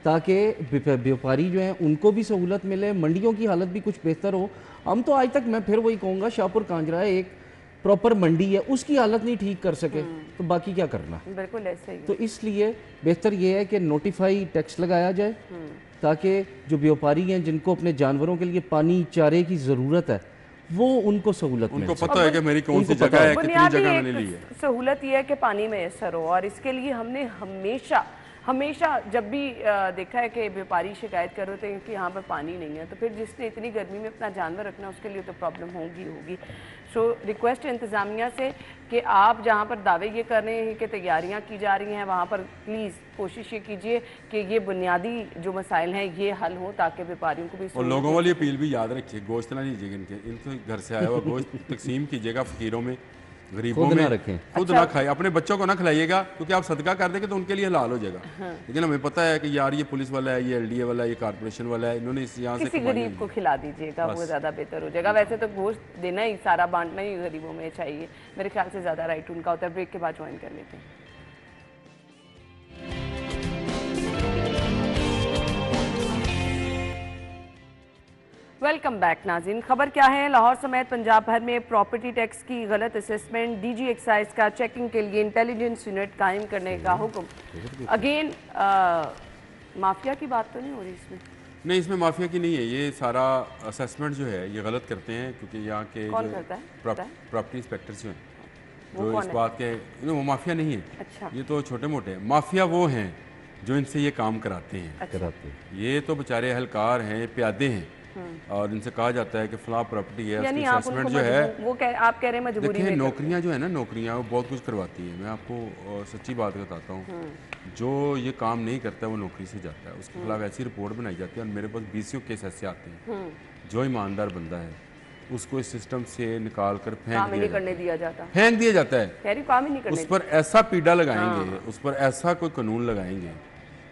ताकि व्यापारी जो हैं उनको भी सहूलत मिले, मंडियों की हालत भी कुछ बेहतर हो। हम तो आज तक, मैं फिर वही कहूँगा, शाहपुर कांजरा एक प्रॉपर मंडी है उसकी हालत नहीं ठीक कर सके तो बाकी क्या करना। बिल्कुल ऐसे ही। तो इसलिए बेहतर ये है कि नोटिफाई टैक्स लगाया जाए ताकि जो व्यापारी हैं जिनको अपने जानवरों के लिए पानी चारे की ज़रूरत है वो उनको सहूलत मिल उनको सके। पता है कि मेरी कौन सी जगह है, कितनी बुनियादी जगह मैंने ली है। एक सहूलत ये है कि पानी मैसर हो, और इसके लिए हमने हमेशा हमेशा जब भी देखा है कि व्यापारी शिकायत कर रहे थे कि यहाँ पर पानी नहीं है, तो फिर जिसने इतनी गर्मी में अपना जानवर रखना उसके लिए तो प्रॉब्लम होगी। सो रिक्वेस्ट है इंतज़ामिया से कि आप जहाँ पर दावे ये कर रहे हैं कि तैयारियाँ की जा रही हैं वहाँ पर प्लीज़ कोशिश ये कीजिए कि ये बुनियादी जो मसाइल हैं ये हल हो ताकि व्यापारियों को भी। और लोगों वाली अपील भी याद रखिए, गोश्त ना लीजिएगा इनके घर से आया हुआ गोश्त तकसीम कीजिएगा फकीरों में, गरीबों खुद में ना रखें। खुद ना खाए, अपने बच्चों को ना खिलाइएगा, क्योंकि आप सदका कर देंगे तो उनके लिए हलाल हो जाएगा। लेकिन हमें पता है कि यार ये पुलिस वाला है, ये LDA वाला है, ये कारपोरेशन वाला है, इन्होंने इस यहाँ से किसी गरीब को खिला दीजिएगा, वो ज़्यादा बेहतर हो जाएगा। वैसे तो गोश्त देना ही, सारा बांटना ही गरीबों में चाहिए, मेरे ख्याल से ज़्यादा राइट उनका होता है। ब्रेक के बाद ज्वाइन कर लेते हैं। वेलकम बैक नाज़रीन। खबर क्या है, लाहौर समेत पंजाब भर में प्रॉपर्टी टैक्स की गलत असेसमेंट, DG एक्साइज का चेकिंग के लिए इंटेलिजेंस यूनिट कायम करने का हुक्म। अगेन माफिया की बात तो नहीं हो रही इसमें? नहीं, इसमें माफिया की नहीं है, ये सारा असेसमेंट जो है ये गलत करते हैं, क्योंकि यहाँ के कौन करता है? प्रॉपर्टी इंस्पेक्टर्स जो हैं वो जो कौन इस है? बात के, वो माफिया नहीं है। अच्छा। ये तो छोटे मोटे हैं। माफिया वो हैं जो इनसे ये काम कराते हैं। अच्छा। ये तो बेचारे अहलकार हैं, प्यादे हैं, और इनसे कहा जाता है कि फलां प्रॉपर्टी है, उसकी असेसमेंट जो है। आप कह रहे हैं मजबूरी देखिए में नौकरियां जो है ना, नौकरियां वो बहुत कुछ करवाती है। मैं आपको सच्ची बात बताता हूँ, जो ये काम नहीं करता है वो नौकरी से जाता है, उसके खिलाफ ऐसी रिपोर्ट बनाई जाती है। और मेरे पास 20 केस ऐसे आते हैं, जो ईमानदार बंदा है उसको इस सिस्टम से निकाल कर फेंक दिया जाता है, फेंक दिया जाता है, काम ही नहीं करने उस पर ऐसा पीड़ा लगाएंगे, उस पर ऐसा कोई कानून लगाएंगे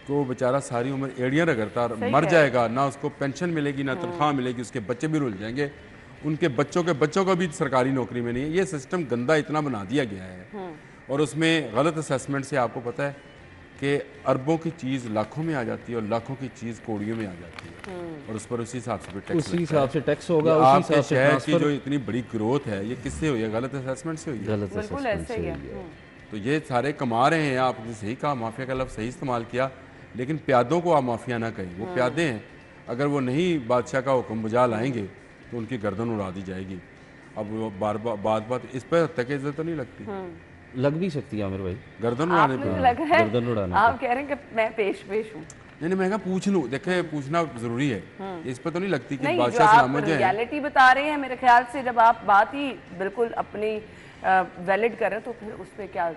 तो वो बेचारा सारी उम्र एड़ियाँ रगड़ता मर जाएगा, ना उसको पेंशन मिलेगी ना तनख्वाह मिलेगी, उसके बच्चे भी रुल जाएंगे, उनके बच्चों को भी सरकारी नौकरी में नहीं है। ये सिस्टम गंदा इतना बना दिया गया है, और उसमें गलत असेसमेंट से आपको पता है कि अरबों की चीज़ लाखों में आ जाती है और लाखों की चीज़ कौड़ियों में आ जाती है, और उस पर उसी हिसाब से टैक्स, उसी हिसाब से टैक्स होगा। आपके शहर की जो इतनी बड़ी ग्रोथ है ये किससे हुई है? गलत असेसमेंट से हुई है। बिल्कुल ऐसे ही है। तो ये सारे कमा रहे हैं। आपने सही कहा, माफिया का लफ्ज़ सही इस्तेमाल किया, लेकिन प्यादों को आप माफिया ना कहें, वो प्यादे हैं। अगर वो नहीं बादशाह का हुक्म बजा लाएंगे तो उनकी गर्दन उड़ा दी जाएगी। अब वो बात इस पर तक इज्जत तो नहीं लगती, लग भी सकती है आमिर भाई, गर्दन उड़ाने पर। गर्दन उड़ाने आप कह रहे हैं कि मैं पेश हूँ। नहीं, मैं पूछ लूँ, देखे पूछना जरूरी है, इस पर तो नहीं लगती कि नहीं, बादशाह सलामत है। रियलिटी बता रहे हैं मेरे ख्याल से, जब आप बात ही बिल्कुल अपनी वैलिड कर रहे हैं तो फिर उस पर क्या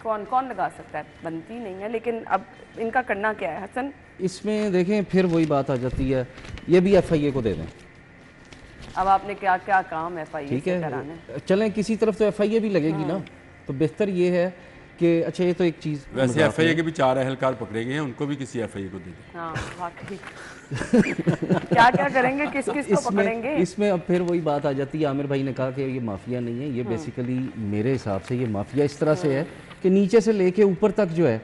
कौन लगा सकता है? बनती नहीं है। लेकिन अब इनका करना क्या है हसन? इसमें देखें फिर वही बात आ जाती है, ये भी FIA को दे दें। अब आपने क्या क्या काम FIA ठीक से है, कराने? चलें किसी तरफ तो FIA भी लगेगी ना, तो बेहतर ये है कि अच्छा ये तो एक चीज़। वैसे FIA के भी 4 अहलकार पकड़े गए हैं, उनको भी किसी FIA को दे दें। हाँ वाकई। क्या करेंगे, किस को पकड़ेंगे? इसमें अब फिर वही बात आ जाती है, आमिर भाई ने कहा कि ये माफिया नहीं है, ये बेसिकली मेरे हिसाब से ये माफिया इस तरह से है कि नीचे से लेके ऊपर तक जो है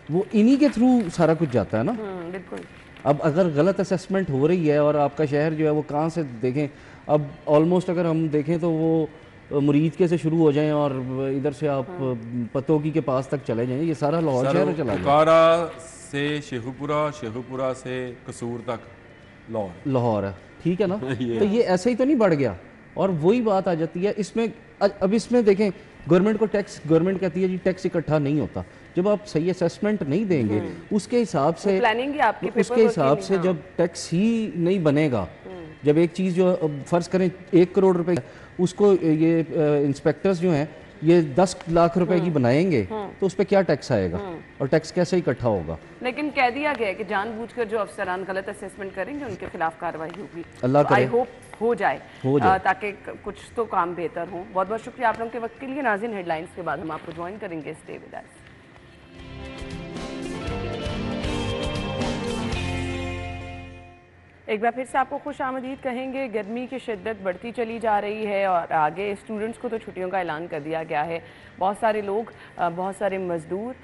वो इन्हीं के थ्रू सारा कुछ जाता है ना। बिल्कुल। अब अगर गलत असेसमेंट हो रही है और आपका शहर जो है वो कहाँ से देखें, अब ऑलमोस्ट अगर हम देखें तो वो मुरीद के से शुरू हो जाएं और इधर से आप पतोगी के पास तक चले जाएं, ये सारा लाहौर शहर चला जाए। पुकारा से शेखुपुरा से कसूर तक लाहौर है, ठीक है ना। तो ये ऐसे ही तो नहीं बढ़ गया, और वही बात आ जाती है इसमें। अब इसमें देखें गवर्नमेंट को टैक्स, गवर्नमेंट कहती है जी टैक्स इकट्ठा नहीं होता। जब आप सही असेसमेंट नहीं देंगे उसके हिसाब से, जब टैक्स ही नहीं बनेगा, जब एक चीज़ जो फ़र्ज़ करें 1 करोड़ रुपए, उसको ये इंस्पेक्टर्स जो हैं ये 10 लाख रुपए की बनाएंगे तो उस पर क्या टैक्स आएगा और टैक्स कैसे इकट्ठा होगा? लेकिन कह दिया गया है कि जानबूझकर जो अफसरान गलत असेसमेंट करेंगे उनके खिलाफ कार्रवाई होगी। अल्लाह करे, आई होप हो जाए ताकि कुछ तो काम बेहतर हो। बहुत बहुत शुक्रिया आप लोगों के वक्त के लिए। नाज़रीन, हेडलाइंस के बाद हम आपको ज्वाइन करेंगे। स्टे विद अस। एक बार फिर से आपको खुश आमदीद कहेंगे। गर्मी की शिद्दत बढ़ती चली जा रही है और आगे स्टूडेंट्स को तो छुट्टियों का ऐलान कर दिया गया है। बहुत सारे लोग, बहुत सारे मज़दूर,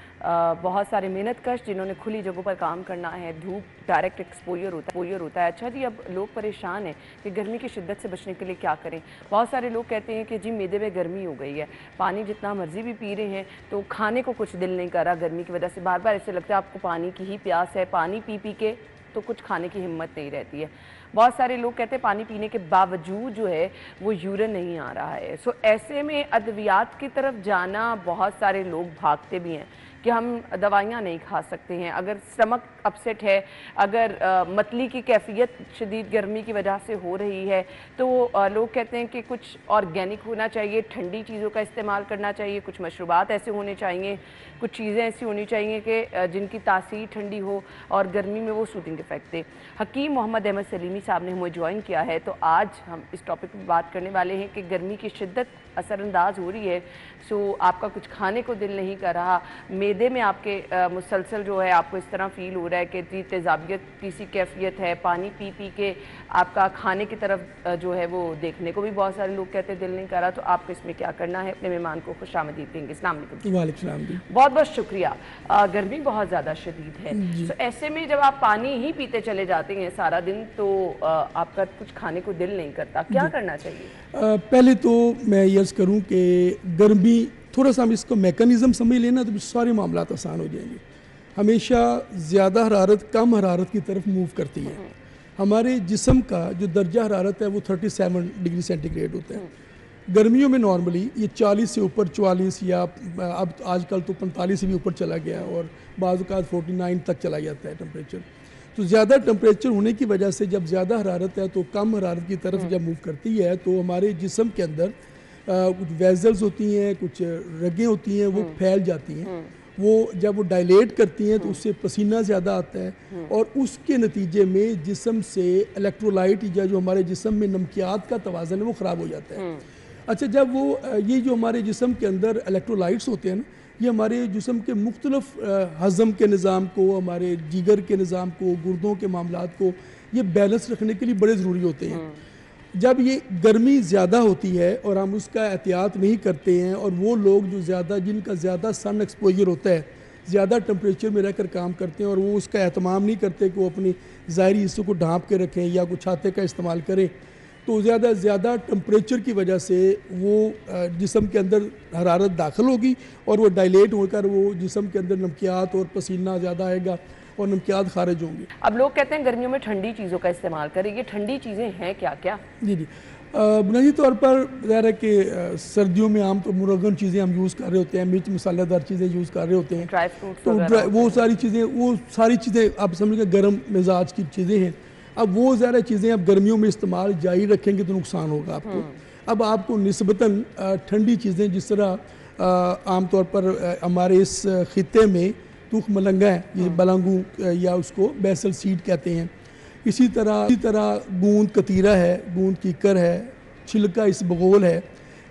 बहुत सारे मेहनतकश जिन्होंने खुली जगहों पर काम करना है, धूप डायरेक्ट एक्सपोजर होता है। अच्छा जी, अब लोग परेशान हैं कि गर्मी की शिद्दत से बचने के लिए क्या करें। बहुत सारे लोग कहते हैं कि जी मेदे में गर्मी हो गई है, पानी जितना मर्जी भी पी रहे हैं तो खाने को कुछ दिल नहीं कर रहा गर्मी की वजह से। बार बार ऐसे लगता है आपको पानी की ही प्यास है, पानी पी पी के तो कुछ खाने की हिम्मत नहीं रहती है। बहुत सारे लोग कहते हैं पानी पीने के बावजूद जो है वो यूरिन नहीं आ रहा है। सो ऐसे में अद्वियात की तरफ जाना, बहुत सारे लोग भागते भी हैं कि हम दवाइयाँ नहीं खा सकते हैं। अगर स्टमक अपसेट है, अगर मतली की कैफियत शदीद गर्मी की वजह से हो रही है तो लोग कहते हैं कि कुछ ऑर्गेनिक होना चाहिए, ठंडी चीज़ों का इस्तेमाल करना चाहिए, कुछ मशरूबात ऐसे होने चाहिए, कुछ चीज़ें ऐसी होनी चाहिए कि जिनकी तासीर ठंडी हो और गर्मी में वो सूदिंग इफेक्ट दे। हकीम मोहम्मद अहमद सलीमी साहब ने हमें ज्वाइन किया है, तो आज हम इस टॉपिक पर बात करने वाले हैं कि गर्मी की शिद्दत असरअंदाज हो रही है। सो आपका कुछ खाने को दिल नहीं कर रहा, मेदे में आपके मुसलसल जो है आपको इस तरह फील हो रहा है कि जी तेज़ाबियत की सी कैफियत है, पानी पी पी के आपका खाने की तरफ जो है वो देखने को भी बहुत सारे लोग कहते हैं दिल नहीं कर रहा। तो आपको इसमें क्या करना है? अपने मेहमान को खुशामदीद देंगे। अस्सलाम वालेकुम। वालेकुम सलाम जी। बहुत बहुत शुक्रिया। गर्मी बहुत ज़्यादा शदीद है, तो ऐसे में जब आप पानी ही पीते चले जाते हैं सारा दिन तो आपका कुछ खाने को दिल नहीं करता, क्या करना चाहिए? पहले तो मैं यर्ज करूं कि गर्मी थोड़ा सा हम इसको मैकेनिज़्म समझ लेना तो सारे मामला आसान हो जाएंगे। हमेशा ज़्यादा हरारत कम हरारत की तरफ मूव करती है। हमारे जिस्म का जो दर्जा हरारत है वो 37 डिग्री सेंटीग्रेड होता है। गर्मियों में नॉर्मली ये 40 से ऊपर 44 या अब आजकल तो 45 से भी ऊपर चला गया और बाज़ औक़ात 49 तक चला जाता है टेम्परेचर। तो ज़्यादा टेम्परेचर होने की वजह से जब ज़्यादा हरारत है तो कम हरारत की तरफ जब मूव करती है तो हमारे जिस्म के अंदर कुछ वेजल्स होती हैं, कुछ रगें होती हैं, वो फैल जाती हैं। वो जब वो डायलेट करती हैं तो उससे पसीना ज़्यादा आता है और उसके नतीजे में जिस्म से इलेक्ट्रोलाइट या जो हमारे जिस्म में नमकियात का तवाज़न है वो ख़राब हो जाता है। अच्छा, जब वो ये जो हमारे जिस्म के अंदर इलेक्ट्रोलाइट्स होते हैं ना, ये हमारे जिस्म के मुख्तलिफ हज़म के निज़ाम को, हमारे जिगर के निज़ाम को, गुर्दों के मामलात को ये बैलेंस रखने के लिए बड़े ज़रूरी होते हैं। जब ये गर्मी ज़्यादा होती है और हम उसका एहतियात नहीं करते हैं और वो लोग जो जिनका ज़्यादा सन एक्सपोजर होता है, ज़्यादा टेम्परेचर में रहकर काम करते हैं और वो उसका एहतमाम नहीं करते कि वो अपनी ज़ाहरी हिस्सों को ढाँप के रखें या कुछ छाते का इस्तेमाल करें, तो ज़्यादा टेम्परेचर की वजह से वो जिस्म के अंदर हरारत दाखिल होगी और वो डायलेट होकर वो जिस्म के अंदर नमकियात और पसीना ज़्यादा आएगा और नमकियात खारिज होंगी। अब लोग कहते हैं गर्मियों में ठंडी चीज़ों का इस्तेमाल करें, ये ठंडी चीज़ें हैं क्या क्या? जी, बुनियादी तौर पर ज़ाहिर है कि सर्दियों में आम तो मुरगन चीज़ें हम यूज़ कर रहे होते हैं, मिर्च मसालेदार चीज़ें यूज़ कर रहे होते हैं, ड्राई फ्रूट्स, तो वो सारी चीज़ें आप समझिए गर्म मिजाज की चीज़ें हैं। अब वो ज़्यादा चीज़ें आप गर्मियों में इस्तेमाल जारी रखेंगे तो नुकसान होगा आपको। अब आपको निस्बतन ठंडी चीज़ें, जिस तरह आमतौर पर हमारे इस खित्ते में तुख मलंगा है, ये बलंगू या उसको बैसल सीड कहते हैं, इसी तरह गूंद कतीरा है, गूंद कीकर है, छिलका इसबगोल है,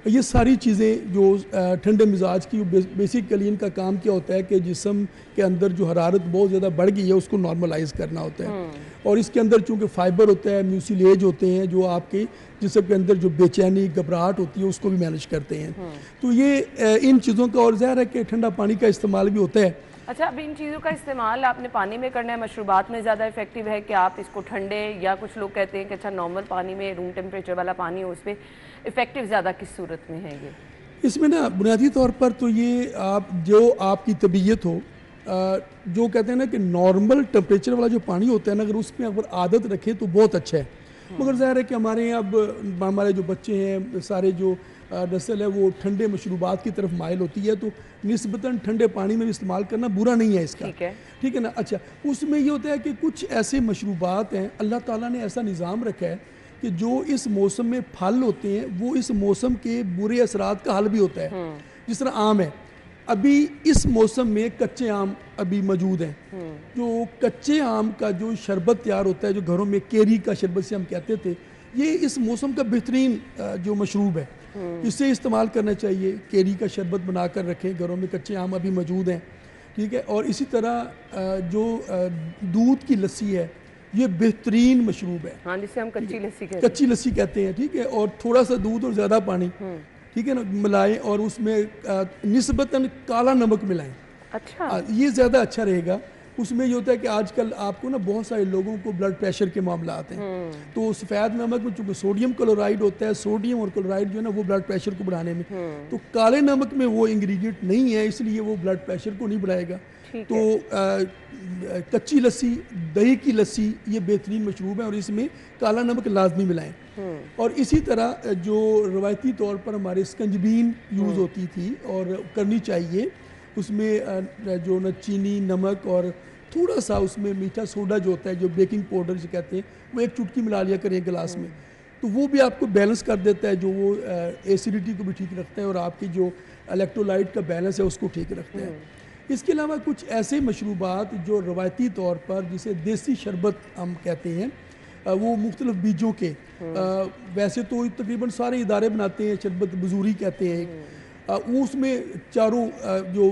ये सारी चीज़ें जो ठंडे मिजाज की बेसिकली इनका काम क्या होता है कि जिस्म के अंदर जो हरारत बहुत ज़्यादा बढ़ गई है उसको नॉर्मलाइज करना होता है। और इसके अंदर चूँकि फाइबर होता है, म्यूसिलेज होते हैं जो आपके जिस्म के अंदर जो बेचैनी घबराहट होती है उसको भी मैनेज करते हैं। तो ये इन चीज़ों का, और ज़ाहिर है कि ठंडा पानी का इस्तेमाल भी होता है। अच्छा, अब इन चीज़ों का इस्तेमाल आपने पानी में करना है, मशरूबात में ज़्यादा इफेक्टिव है कि आप इसको ठंडे, या कुछ लोग कहते हैं कि अच्छा नॉर्मल पानी में, रूम टेम्परेचर वाला पानी हो, उस पर इफेक्टिव ज़्यादा किस सूरत में है ये? इसमें ना बुनियादी तौर पर तो ये आपकी तबीयत हो, जो कहते हैं ना कि नॉर्मल टेम्परेचर वाला जो पानी होता है ना, अगर उसमें अगर आदत रखें तो बहुत अच्छा है। मगर ज़ाहिर है कि हमारे यहाँ अब हमारे जो बच्चे हैं, सारे जो नस्ल है वो ठंडे मशरूबात की तरफ माइल होती है, तो निस्बतन ठंडे पानी में इस्तेमाल करना बुरा नहीं है इसका, ठीक है ना। अच्छा, उसमें ये होता है कि कुछ ऐसे मशरूबात हैं, अल्लाह ताला ने ऐसा निज़ाम रखा है कि जो इस मौसम में फल होते हैं वो इस मौसम के बुरे असरात का हल भी होता है। जिस तरह आम है, अभी इस मौसम में कच्चे आम अभी मौजूद हैं, जो कच्चे आम का जो शरबत तैयार होता है, जो घरों में केरी का शरबत से हम कहते थे, ये इस मौसम का बेहतरीन जो मशरूब है, इसे इस्तेमाल करना चाहिए। केरी का शरबत बना कर रखें, घरों में कच्चे आम अभी मौजूद हैं, ठीक है। और इसी तरह जो दूध की लस्सी है, ये बेहतरीन मशरूब है। हाँ, जिसे हम कच्ची लस्सी कहते हैं। कच्ची लस्सी कहते हैं, ठीक है। और थोड़ा सा दूध और ज़्यादा पानी, ठीक है ना, मिलाएं और उसमें निस्बतन काला नमक मिलाएं। अच्छा, ये ज़्यादा अच्छा रहेगा। उसमें ये होता है कि आजकल आपको ना बहुत सारे लोगों को ब्लड प्रेशर के मामला आते हैं, तो सफ़ेद नमक में चूँकि सोडियम क्लोराइड होता है, सोडियम और क्लोराइड जो है ना वो ब्लड प्रेशर को बढ़ाने में, तो काले नमक में वो इंग्रेडिएंट नहीं है, इसलिए वो ब्लड प्रेशर को नहीं बढ़ाएगा। तो कच्ची लस्सी, दही की लस्सी ये बेहतरीन मशरूब है और इसमें काला नमक लाजमी मिलाएं। और इसी तरह जो रवायती तौर पर हमारे स्कंजबीन यूज़ होती थी और करनी चाहिए, उसमें जो न चीनी, नमक और थोड़ा सा उसमें मीठा सोडा जो होता है, जो बेकिंग पाउडर जिसे कहते हैं, वो एक चुटकी मिला लिया करें गिलास में, तो वो भी आपको बैलेंस कर देता है, जो वो एसिडिटी को भी ठीक रखता है और आपकी जो इलेक्ट्रोलाइट का बैलेंस है उसको ठीक रखता है। इसके अलावा कुछ ऐसे मशरूबात जो रवायती तौर पर जिसे देसी शरबत हम कहते हैं, वो मुख्तलिफ बीजों के, वैसे तो तकरीबन सारे इदारे बनाते हैं, शरबत बजूरी कहते हैं, उसमें चारों जो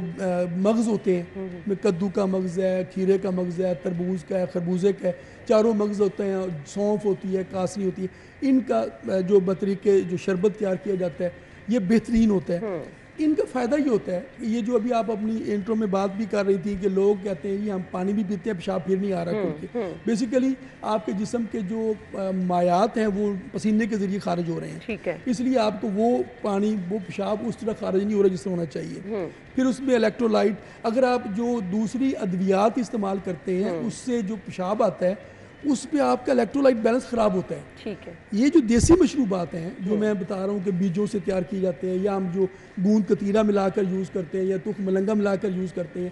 मगज़ होते हैं, में कद्दू का मगज़ है, खीरे का मगज़ है, तरबूज का है, खरबूजे का है, चारों मगज़ होते हैं, सौंफ होती है, कासनी होती है, इनका जो बतरीके जो शरबत तैयार किया जाता है ये बेहतरीन होता है। इनका फ़ायदा ये होता है कि ये जो अभी आप अपनी इंट्रो में बात भी कर रही थी कि लोग कहते हैं कि हम पानी भी पीते हैं, पेशाब फिर नहीं आ रहा क्योंकि बेसिकली आपके जिस्म के जो मायात हैं वो पसीने के ज़रिए खारिज हो रहे हैं, ठीक है, इसलिए आपको वो पानी, वो पेशाब उस तरह खारिज नहीं हो रहा जिस तरह होना चाहिए। फिर उसमें इलेक्ट्रोलाइट, अगर आप जो दूसरी अद्वियात इस्तेमाल करते हैं उससे जो पेशाब आता है उस पर आपका इलेक्ट्रोलाइट बैलेंस ख़राब होता है। ठीक है, ये जो देसी मशरूबात हैं जो मैं बता रहा हूँ कि बीजों से तैयार किए जाते हैं, या हम जो गूंद कतीरा मिलाकर यूज़ करते हैं या तुख मलंगा मिलाकर यूज़ करते हैं,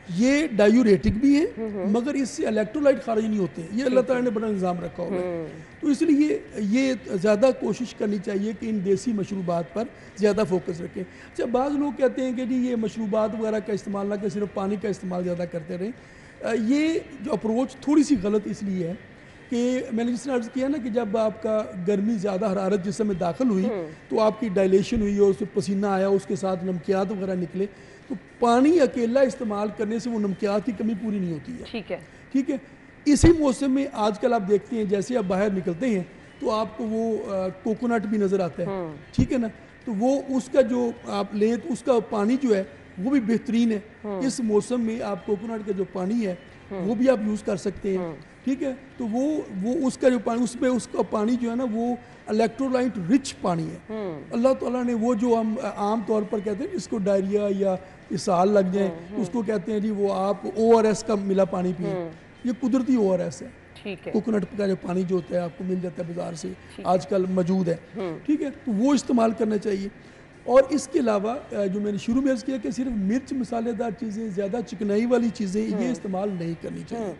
ये डायूरेटिक भी हैं मगर इससे इलेक्ट्रोलाइट खारिज नहीं होते। ये अल्लाह ताला ने बड़ा निज़ाम रखा हुआ है, तो इसलिए ये ज़्यादा कोशिश करनी चाहिए कि इन देसी मशरूबात पर ज़्यादा फोकस रखें। अच्छा, बाज़ लोग कहते हैं कि जी ये मशरूबात वगैरह का इस्तेमाल ना कि सिर्फ पानी का इस्तेमाल ज़्यादा करते रहें। ये जो अप्रोच थोड़ी सी गलत इसलिए है कि मैंने जिस तरह अर्ज़ किया ना कि जब आपका गर्मी ज़्यादा हरारत जिस्म में दाखिल हुई तो आपकी डायलेशन हुई और उससे पसीना आया, उसके साथ नमकियात वगैरह निकले, तो पानी अकेला इस्तेमाल करने से वो नमकियात की कमी पूरी नहीं होती है। ठीक है, ठीक है। इसी मौसम में आजकल आप देखते हैं जैसे आप बाहर निकलते हैं तो आपको वो कोकोनट भी नज़र आता है, ठीक है ना, तो वो उसका जो आप लें तो उसका पानी जो है वो भी बेहतरीन है। इस मौसम में आप कोकोनट का जो पानी है वो भी आप यूज़ कर सकते हैं, ठीक है। तो वो उसका जो पानी, उसमें उसका पानी जो है ना वो इलेक्ट्रोलाइट रिच पानी है। अल्लाह ताला ने वो जो हम आम तौर पर कहते हैं जिसको डायरिया या इसाल लग जाए उसको कहते हैं जी वो आप ORS का मिला पानी पिए, ये कुदरती ORS है। ठीक है, कोकोनट का जो पानी जो होता है आपको मिल जाता है बाजार से, आजकल मौजूद है, ठीक है, तो वो इस्तेमाल करना चाहिए। और इसके अलावा जो मैंने शुरू में अर्ज़ किया कि सिर्फ मिर्च मसालेदार चीज़ें, ज़्यादा चिकनाई वाली चीज़ें ये इस्तेमाल नहीं करनी चाहिए,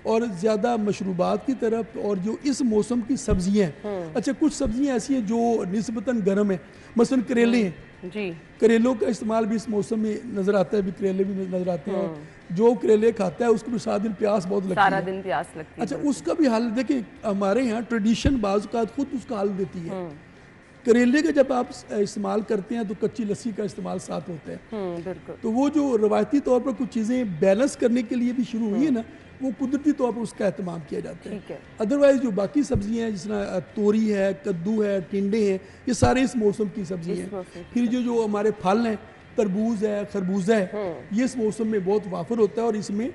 और ज़्यादा मशरूबात की तरफ। और जो इस मौसम की सब्जियाँ हैं, अच्छा कुछ सब्जियाँ ऐसी हैं जो निस्बतन गर्म है, मसलन करेले हैं जी, करेलों का इस्तेमाल भी इस मौसम में नज़र आता है, भी करेले भी नज़र आते हैं, और जो करेले खाता है उसको भी सारा दिन प्यास बहुत लगती है, सारा दिन प्यास लगती है। अच्छा उसका भी हल देखिए, हमारे यहाँ ट्रेडिशन बाज़ का खुद उसका हल देती है। करेले का जब आप इस्तेमाल करते हैं तो कच्ची लस्सी का इस्तेमाल साथ होता है, बिल्कुल, तो वो जो रवायती तौर पर कुछ चीज़ें बैलेंस करने के लिए भी शुरू हुई है ना, वो कुदरती तौर पर उसका एहतमाम किया जाता है। ठीक है, अदरवाइज जो बाकी सब्जियां हैं जिस तरह तोरी है, कद्दू है, टिंडे हैं, ये सारे इस मौसम की सब्जी हैं। फिर जो हमारे फल हैं, तरबूज है, खरबूजा है, ये इस मौसम में बहुत वाफर होता है और इसमें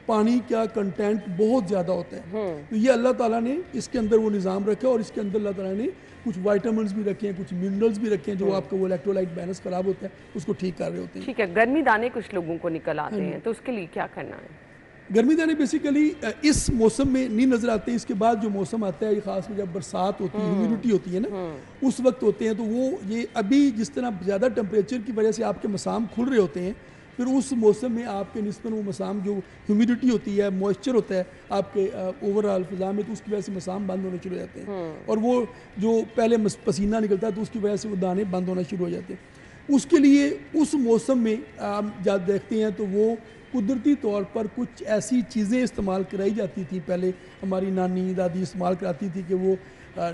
पानी का कंटेंट बहुत ज़्यादा होता है। तो ये अल्लाह ताला ने इसके अंदर वो निज़ाम रखा और इसके अंदर अल्लाह ताला ने कुछ वाइटामिन्स भी रखे हैं, कुछ मिनरल्स भी रखे हैं जो आपका वो इलेक्ट्रोलाइट बैलेंस ख़राब होता है उसको ठीक कर रहे होते हैं। ठीक है। गर्मी दाने कुछ लोगों को निकल आते हैं, तो उसके लिए क्या करना है? गर्मी दाने बेसिकली इस मौसम में नहीं नज़र आते, इसके बाद जो मौसम आता है खास में जब बरसात होती है, ह्यूमिडिटी होती है ना, उस वक्त होते हैं। तो वो ये अभी जिस तरह ज़्यादा टेम्परेचर की वजह से आपके मसाम खुल रहे होते हैं, फिर उस मौसम में आपके निस्बत वो मसाम जो ह्यूमिडिटी होती है, मॉइस्चर होता है आपके ओवरऑल फिजा में, तो उसकी वजह से मसाम बंद होने शुरू हो जाते हैं, और वो जो पहले पसीना निकलता है तो उसकी वजह से वो दाने बंद होना शुरू हो जाते हैं। उसके लिए उस मौसम में आप जब देखते हैं तो वो कुदरती तौर पर कुछ ऐसी चीज़ें इस्तेमाल कराई जाती थी, पहले हमारी नानी दादी इस्तेमाल कराती थी कि वो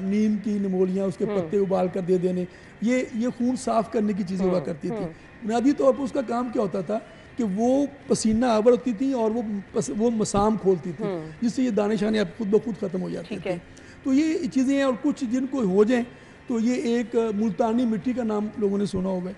नीम की नमोलियाँ उसके पत्ते उबाल कर दे देने, ये खून साफ़ करने की चीज़ें हुआ करती थी। बुनियादी तौर पर उसका काम क्या होता था कि वो पसीना आवर होती थी और वो मसाम खोलती थी, जिससे ये दाने शाने आप खुद ब खुद ख़त्म हो जाते थे। तो ये चीज़ें हैं, और कुछ जिनको हो जाएं तो ये एक मुल्तानी मिट्टी का नाम लोगों ने सुना होगा,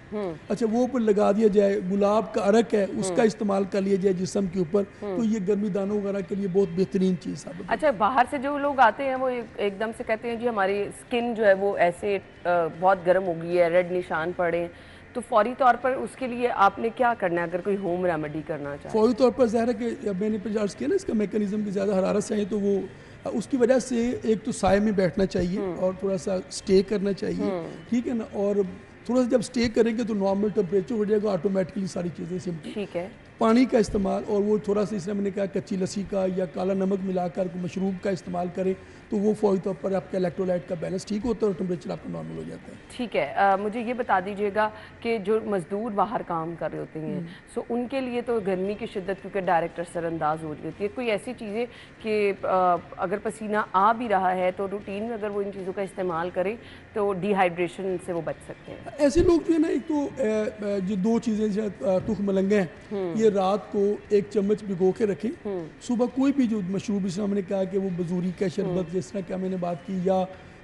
अच्छा वो ऊपर लगा दिया जाए, गुलाब का अरक है उसका इस्तेमाल कर लिया जाए जिस्म के ऊपर, तो ये गर्मी दानों वगैरह के लिए बहुत बेहतरीन चीज़ साबित। अच्छा, बाहर से जो लोग आते हैं वो एकदम से कहते हैं जी हमारी स्किन जो है वो ऐसे बहुत गर्म हो गई है, रेड निशान पड़े, तो फौरी तौर पर उसके लिए आपने क्या करना है अगर कोई होम रेमेडी करना चाहे? फौरी तौर पर ज़ाहिर है कि अब मैंने अर्ज़ किया ना, इसका मैकेनिज़्म की ज़्यादा हरारत से है तो वो उसकी वजह से एक तो साए में बैठना चाहिए और थोड़ा सा स्टे करना चाहिए, ठीक है ना, और थोड़ा सा जब स्टे करेंगे तो नॉर्मल टेम्परेचर हो जाएगा ऑटोमेटिकली, सारी चीज़ें सिंपल। ठीक है। पानी का इस्तेमाल, और वो थोड़ा सा इसमें मैंने कहा कच्ची लस्सी का या काला नमक मिलाकर मशरूब का इस्तेमाल करें तो वो फौरी तौर पर आपका इलेक्ट्रोलाइट का बैलेंस ठीक होता है और टेम्परेचर आपका नॉर्मल हो जाता है। ठीक है। मुझे ये बता दीजिएगा कि जो मजदूर बाहर काम कर रहे होते हैं, सो उनके लिए तो गर्मी की शिद्दत क्योंकि डायरेक्ट असरअंदाज हो रही होती है, कोई ऐसी चीज़ें कि अगर पसीना आ भी रहा है तो रूटीन में अगर वो इन चीज़ों का इस्तेमाल करें तो डिहाइड्रेशन से वो बच सकते हैं? ऐसे लोग जो है ना, एक तो जो दो चीज़ें तुख मलंगे हैं, ये रात को 1 चम्मच भिगो के रखें, सुबह कोई भी जो मशरूब, जिसमें मैंने कहा कि वो बजूरी का शरबत जिस तरह का मैंने बात की, या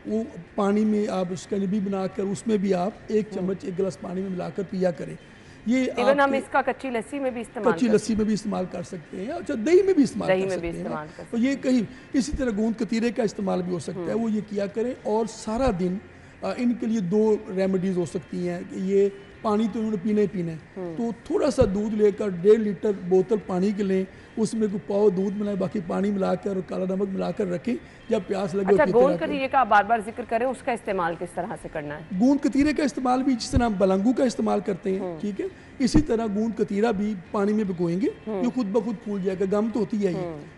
वो पानी में आप शिकंजी बनाकर उसमें भी आप 1 चम्मच 1 गिलास पानी में मिलाकर पिया करें। ये इवन हम इसका कच्ची लस्सी में भी इस्तेमाल कच्ची लस्सी में भी इस्तेमाल कर सकते हैं, अच्छा दही में भी इस्तेमाल कर सकते हैं, और ये कहीं इसी तरह गूंद कतीरे का इस्तेमाल भी हो सकता है, वो ये किया करें। और सारा दिन इनके लिए 2 रेमेडीज़ हो सकती हैं कि ये पानी तो इन्होंने पीना ही पीना है, तो थोड़ा सा दूध लेकर 1.5 लीटर बोतल पानी के लें, उसमें को पाव दूध मिलाएं, बाकी पानी मिलाकर और काला नमक मिलाकर रखें, जब प्यास लगे। अच्छा, गोंद कतीरे का बार बार जिक्र करें, उसका इस्तेमाल किस तरह से करना है? गूंद कतीरे का इस्तेमाल भी जिस तरह हम बलंगू का इस्तेमाल करते हैं, ठीक है, इसी तरह गूंद कतीरा भी पानी में भिगोएंगे, ये खुद ब खुद फूल जाएगा, गम तो होती है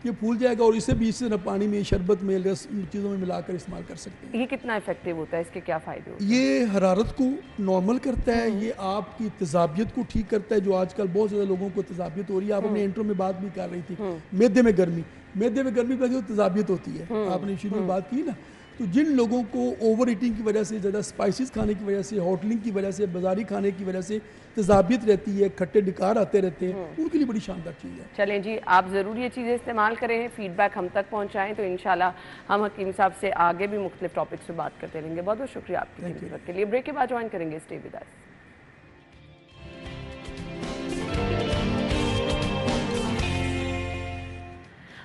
ये फूल जाएगा, और इसे भी इसी तरह पानी में, शरबत में, रस चीज़ों में मिलाकर इस्तेमाल कर सकते हैं। ये कितना इफेक्टिव होता है, इसके क्या फ़ायदे होते हैं? ये हरारत को नॉर्मल करता है, ये आपकी तेज़ाबियत को ठीक करता है, जो आजकल बहुत ज़्यादा लोगों को तेज़ाबियत हो रही है। आप अपने इंट्रो में बात भी कर रही थी, मैदे में गर्मी का जो तेज़ाबियत होती है, आपने शुरू में बात की ना, तो जिन लोगों को ओवर ईटिंग की वजह से, ज़्यादा स्पाइसेस खाने की वजह से, होटलिंग की वजह से, बाजारी खाने की वजह से तेज़ाबियत रहती है, खट्टे डिकार आते रहते हैं, उनके लिए बड़ी शानदार चीज़ है। चलें जी, आप ज़रूर ये चीज़ें इस्तेमाल करें, फीडबैक हम तक पहुँचाएँ, तो इंशाल्लाह हम हकीम साहब से आगे भी मुख्तलिफ टॉपिक्स पर बात करते रहेंगे। बहुत बहुत शुक्रिया आपकी खिदमत के लिए। ब्रेक के बाद ज्वाइन करेंगे, stay with us.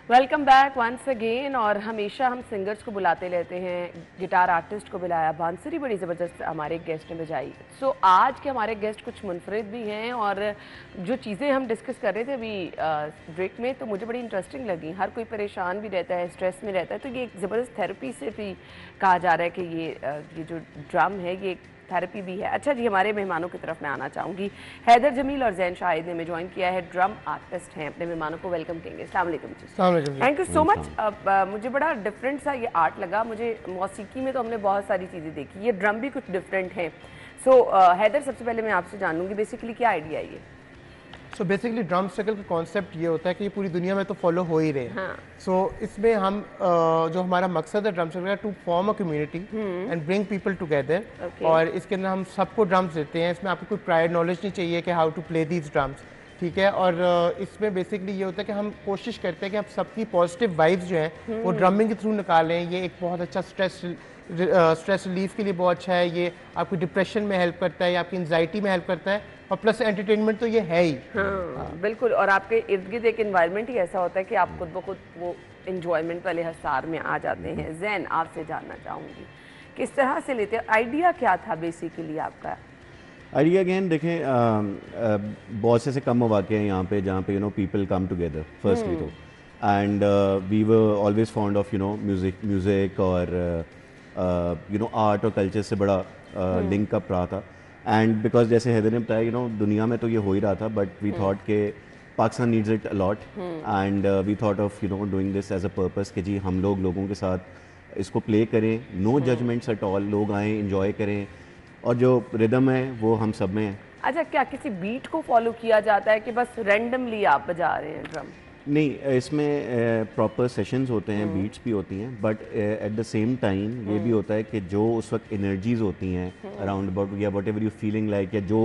Welcome back once again. और हमेशा हम सिंगर्स को बुलाते रहते हैं, गिटार आर्टिस्ट को बुलाया, बांसुरी बड़ी ज़बरदस्त हमारे गेस्ट ने बजाई। सो आज के हमारे गेस्ट कुछ मुनफरिद भी हैं, और जो चीज़ें हम डिस्कस कर रहे थे अभी ब्रेक में, तो मुझे बड़ी इंटरेस्टिंग लगी। हर कोई परेशान भी रहता है, स्ट्रेस में रहता है, तो ये एक ज़बरदस्त थेरेपी से भी कहा जा रहा है कि ये जो ड्रम है ये थेरेपी भी है। अच्छा जी, हमारे मेहमानों की तरफ मैं आना चाहूँगी। हैदर जमील और जैन शाहिद ने हमें ज्वाइन किया है, ड्रम आर्टिस्ट हैं। अपने मेहमानों को वेलकम करेंगे। अस्सलाम वालेकुम जी। Thank you so much. मुझे बड़ा डिफरेंट सा ये आर्ट लगा। मुझे मौसीकी में तो हमने बहुत सारी चीज़ें देखी, ये ड्रम भी कुछ डिफरेंट है। सो हैदर, सबसे पहले मैं आपसे जानूँगी बेसिकली क्या आइडिया है ये? सो बेसिकली ड्रम सर्कल का कॉन्सेप्ट ये होता है कि ये पूरी दुनिया में तो फॉलो हो ही रहे हैं। सो इसमें हम जो हमारा मकसद है ड्रम सर्कल का, to form a community and bring people together. और इसके अंदर हम सबको ड्रम्स देते हैं। इसमें आपको कोई प्रायर नॉलेज नहीं चाहिए कि how to play these drums, ठीक है। और इसमें बेसिकली ये होता है कि हम कोशिश करते हैं कि आप सबकी पॉजिटिव वाइब्स जो हैं वो ड्रमिंग के थ्रू निकालें। ये एक बहुत अच्छा स्ट्रेस रिलीफ के लिए बहुत अच्छा है, ये आपकी डिप्रेशन में हेल्प करता है, ये आपकी एंजाइटी में हेल्प करता है, और प्लस एंटरटेनमेंट तो ये है ही। हाँ, बिल्कुल। और आपके इर्द गिर्द एक एनवायरनमेंट ही ऐसा होता है कि आप खुद ब खुद वो इंजॉयमेंट वाले हसार में आ जाते हैं। जैन, आपसे जानना चाहूँगी किस तरह से लेते हैं, आइडिया क्या था बेसिकली आपका? आइडिया अगेन देखें, बहुत से कम मौके हैं यहाँ पे जहाँ पे पीपल कम टुगेदर फर्स्टली तो, and we were always fond of music और आर्ट और कल्चर से बड़ा लिंक अप रहा था। एंड बिकॉज जैसे हैदर ने बताया दुनिया में तो ये हो ही रहा था, बट वी थॉट के Pakistan needs it a lot, and we thought of doing this as a purpose कि जी हम लोगों के साथ इसको प्ले करें, नो जजमेंट्स एट ऑल, लोग आएँ इंजॉय करें, और जो रिदम है वो हम सब में है। अच्छा, क्या किसी बीट को फॉलो किया जाता है कि बस रैंडमली आप बजा रहे हैं ड्रम? नहीं, इसमें प्रॉपर सेशंस होते हैं, बीट्स भी होती हैं, but at the same time ये भी होता है कि जो उस वक्त एनर्जीज होती हैं अराउंड अबाउट, या what ever you feeling like, या जो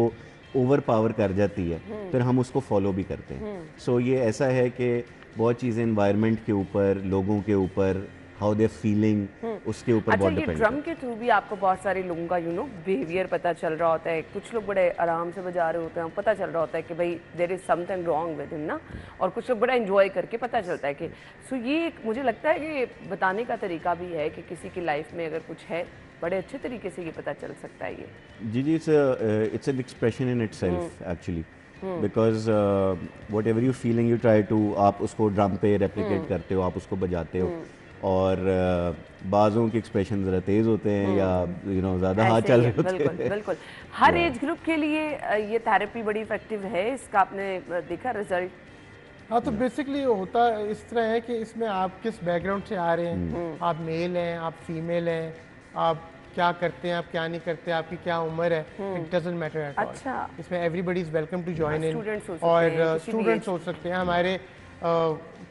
ओवर पावर कर जाती है फिर हम उसको फॉलो भी करते हैं। सो ये ऐसा है कि बहुत चीज़ें एनवायरनमेंट के ऊपर, लोगों के ऊपर, हाउ दे फीलिंग, उसके ऊपर अच्छा, बहुत ये डिपेंड ड्रम के थ्रू भी आपको बहुत सारे लोगों का बिहेवियर पता चल रहा होता है। कुछ लोग बड़े आराम से बजा रहे होते हैं, पता चल रहा होता है कि भाई there is something wrong with him ना, और कुछ लोग बड़ा एंजॉय करके पता चलता है कि ये एक मुझे लगता है कि बताने का तरीका भी है कि किसी की लाइफ में अगर कुछ है बड़े अच्छे तरीके से ये पता चल सकता है। ये जी it's an expression in itself actually, because whatever you feeling you try to, आप उसको ड्रम पे रेप्लिकेट करते हो, आप उसको बजाते हो, और बाज़ों के एक्सप्रेशन ज़रा तेज़ होते हैं या ज़्यादा हाथ चल रहे होते हैं। बिल्कुल हर एज ग्रुप के लिए ये थेरेपी बड़ी इफेक्टिव है। इसका आपने देखा रिजल्ट? हाँ, तो बेसिकली होता इस तरह है कि इसमें आप किस बैकग्राउंड से आ रहे हैं, आप मेल हैं, आप फीमेल हैं, आप क्या करते हैं, आप क्या नहीं करते, आपकी क्या उम्र है, it doesn't matter at all. अच्छा, इसमें everybody is welcome to join in, और स्टूडेंट्स हो सकते हैं हमारे,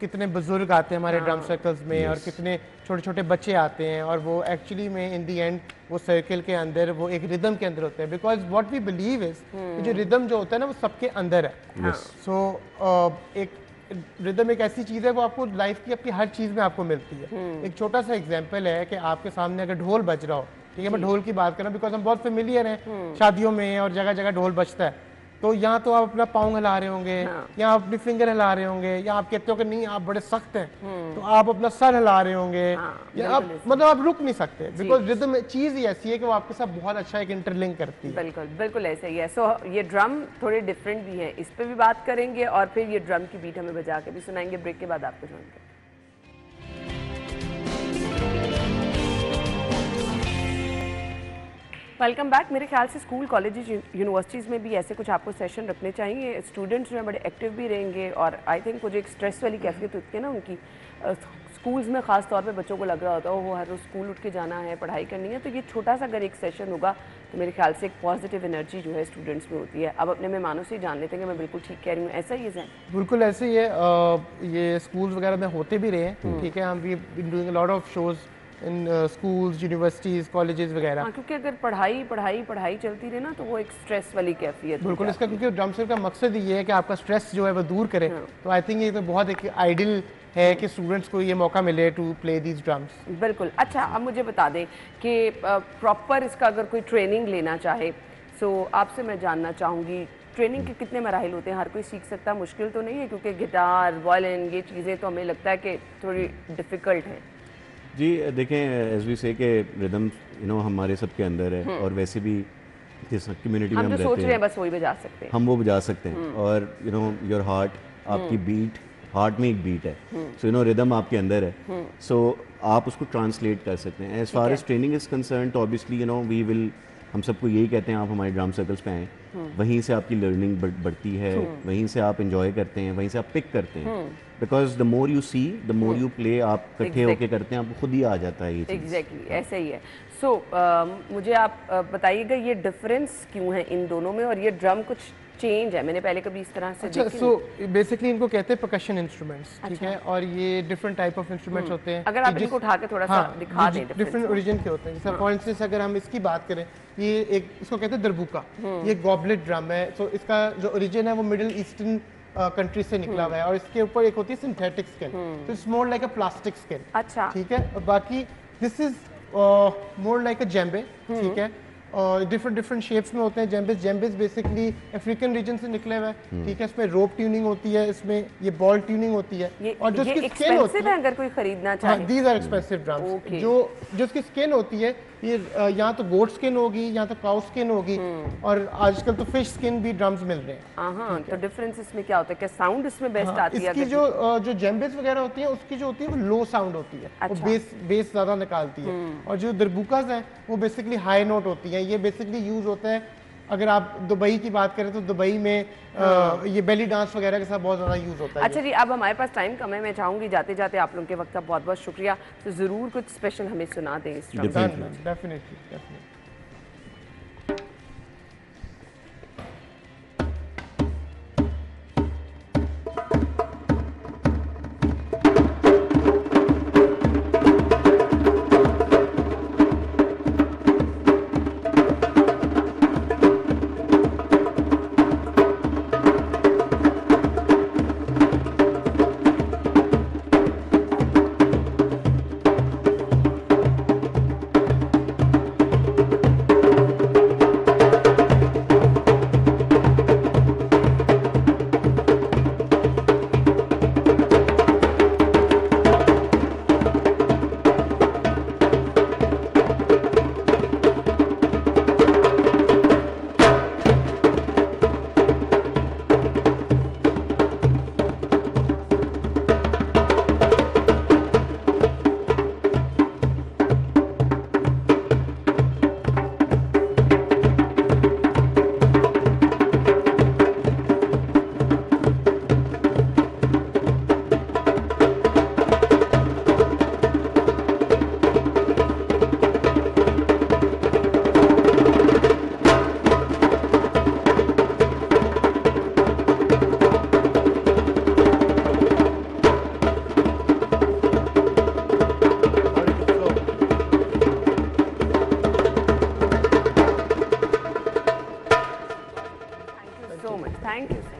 कितने बुजुर्ग आते हैं हमारे ड्रम सर्कल्स में, और कितने छोटे छोटे बच्चे आते हैं, और वो एक्चुअली में इन दी एंड वो सर्कल के अंदर वो एक रिदम के अंदर होते हैं, because what we believe is जो रिदम जो होता है ना वो सबके अंदर है। सो एक रिदम एक ऐसी चीज़ है वो आपको लाइफ की आपकी हर चीज़ में आपको मिलती है। एक छोटा सा एग्जांपल है कि आपके सामने अगर ढोल बज रहा हो, ठीक है, मैं ढोल की बात कर रहा हूँ बिकॉज हम बहुत फेमिलियर हैं, शादियों में और जगह जगह ढोल बजता है, तो यहाँ तो आप अपना पाँव हिला रहे होंगे, या आप अपनी फिंगर हिला रहे होंगे, या आप कहते हो कि नहीं आप बड़े सख्त हैं, तो आप अपना सर हिला रहे होंगे, या आप मतलब आप रुक नहीं सकते, बिकॉज रिदम चीज़ ही ऐसी है कि वो आपके साथ बहुत अच्छा एक इंटरलिंक करती है। बिल्कुल बिल्कुल ऐसा ही है। सो ये ड्रम थोड़े डिफरेंट भी है, इस पर भी बात करेंगे, और फिर ये ड्रम की बीट हमें बजा के भी सुनाएंगे। ब्रेक के बाद आपको ज्वाइन करेंगे। Welcome back. मेरे ख्याल से स्कूल, कॉलेजेस, यूनिवर्सिटीज़ में भी ऐसे कुछ आपको सेशन रखने चाहिए। स्टूडेंट्स जो है बड़े एक्टिव भी रहेंगे, और आई थिंक वो जो एक स्ट्रेस वाली कैफियत होती है ना उनकी, स्कूल्स में ख़ास तौर पे बच्चों को लग रहा होता है वो हर रोज़ स्कूल उठ के जाना है, पढ़ाई करनी है, तो ये छोटा सा अगर एक सेशन होगा तो मेरे ख्याल से एक पॉजिटिव एनर्जी जो है स्टूडेंट्स में होती है। अब अपने मेहमानों से जान लेते हैं कि मैं बिल्कुल ठीक कह रही हूँ, ऐसा ही है? बिल्कुल ऐसे ही है। ये स्कूल्स वगैरह में होते भी रहे हैं, ठीक है, हम we doing a lot of shows in schools, universities, colleges वगैरह। हाँ, क्योंकि अगर पढ़ाई पढ़ाई पढ़ाई चलती रहे ना तो वो एक स्ट्रेस वाली कैफियत। बिल्कुल, इसका क्योंकि ड्रम सेट का मकसद ये है कि आपका स्ट्रेस जो है वो दूर करे, तो आई थिंक ये तो बहुत एक आइडियल है कि स्टूडेंट्स को ये मौका मिले टू प्ले दीज ड्रम्स। बिल्कुल। अच्छा, अब मुझे बता दें कि प्रॉपर इसका अगर कोई ट्रेनिंग लेना चाहे, सो आपसे मैं जानना चाहूँगी ट्रेनिंग के कितने मराहिल होते हैं? हर कोई सीख सकता, मुश्किल तो नहीं है? क्योंकि गिटार, वायलिन, ये चीज़ें तो हमें लगता है कि थोड़ी डिफ़िकल्ट हैं। जी देखें, एज वी से के रिदम हमारे सबके अंदर है, और वैसे भी जिस कम्युनिटी में हम रहते सोच रहे हैं बस वही बजा सकते हैं, हम वो बजा सकते हैं, और योर हार्ट, आपकी बीट, हार्ट में एक बीट है, सो रिदम आपके अंदर है, सो आप उसको ट्रांसलेट कर सकते हैं। As far as training is concern, तो ऑब्वियसली वी विल, हम सबको यही कहते हैं आप हमारे ड्रम सर्कल्स पे आएँ, वहीं से आपकी लर्निंग बढ़ती है, वहीं से आप इंजॉय करते हैं, वहीं से आप पिक करते हैं, because the more you see the more you play, आप इकट्ठे होके करते हैं, आपको खुद ही आ जाता है ये चीज़। एग्जैक्टली ऐसे ही है। सो मुझे आप बताइएगा ये डिफरेंस क्यों है इन दोनों में, और ये ड्रम कुछ चेंज है, मैंने पहले कभी इस तरह से अच्छा, सो बेसिकली इनको कहते हैं परकशन इंस्ट्रूमेंट्स, ठीक है, और ये डिफरेंट टाइप ऑफ इंस्ट्रूमेंट्स होते हैं। अगर आप इनको उठा के थोड़ा सा दिखा दें, डिफरेंट ओरिजिन के होते हैं। जैसे फॉर इंस्टेंस अगर हम इसकी बात करें, ये एक इसको कहते हैं दरबूका, ये गॉबलेट ड्रम है। सो इसका जो ओरिजिन है वो मिडिल ईस्टर्न कंट्री से निकला हुआ है, और इसके ऊपर एक होती है सिंथेटिक स्किन, तो it's more like a plastic skin. अच्छा, ठीक है, और बाकी this is more like a djembe, ठीक है, और डिफरेंट शेप्स में होते हैं जेम्बेस। जेम्बेस बेसिकली अफ्रीकन रीजन से निकले हुए हैं, ठीक है, इसमें रोप ट्यूनिंग होती है, इसमें ये बॉल ट्यूनिंग होती है, और जो इसकी स्किन होती है, अगर कोई खरीदना चाहे, दीज आर एक्सपेंसिव ड्रम्स। जो इसकी स्किन होती है, ये यहाँ तो गोट स्किन होगी, यहाँ तो काउ स्किन होगी, और आजकल तो फिश स्किन भी ड्रम्स मिल रहे हैं। हाँ, तो डिफरेंस इसमें क्या होता है? क्या साउंड इसमें बेस्ट आती है? इसकी जो जेम्बेस वगैरह होती है उसकी जो होती है वो लो साउंड होती है, वो बेस ज्यादा निकालती है, और जो दरबूकास हैं वो बेसिकली हाई नोट होती हैं। ये बेसिकली यूज होता है, अगर आप दुबई की बात करें तो दुबई में ये बेली डांस वगैरह के साथ बहुत ज़्यादा यूज़ होता है। अच्छा जी, अब हमारे पास टाइम कम है, मैं चाहूँगी जाते जाते आप लोगों के वक्त का बहुत बहुत शुक्रिया, तो ज़रूर कुछ स्पेशल हमें सुना दें इस drum. Definitely. Thank you sir.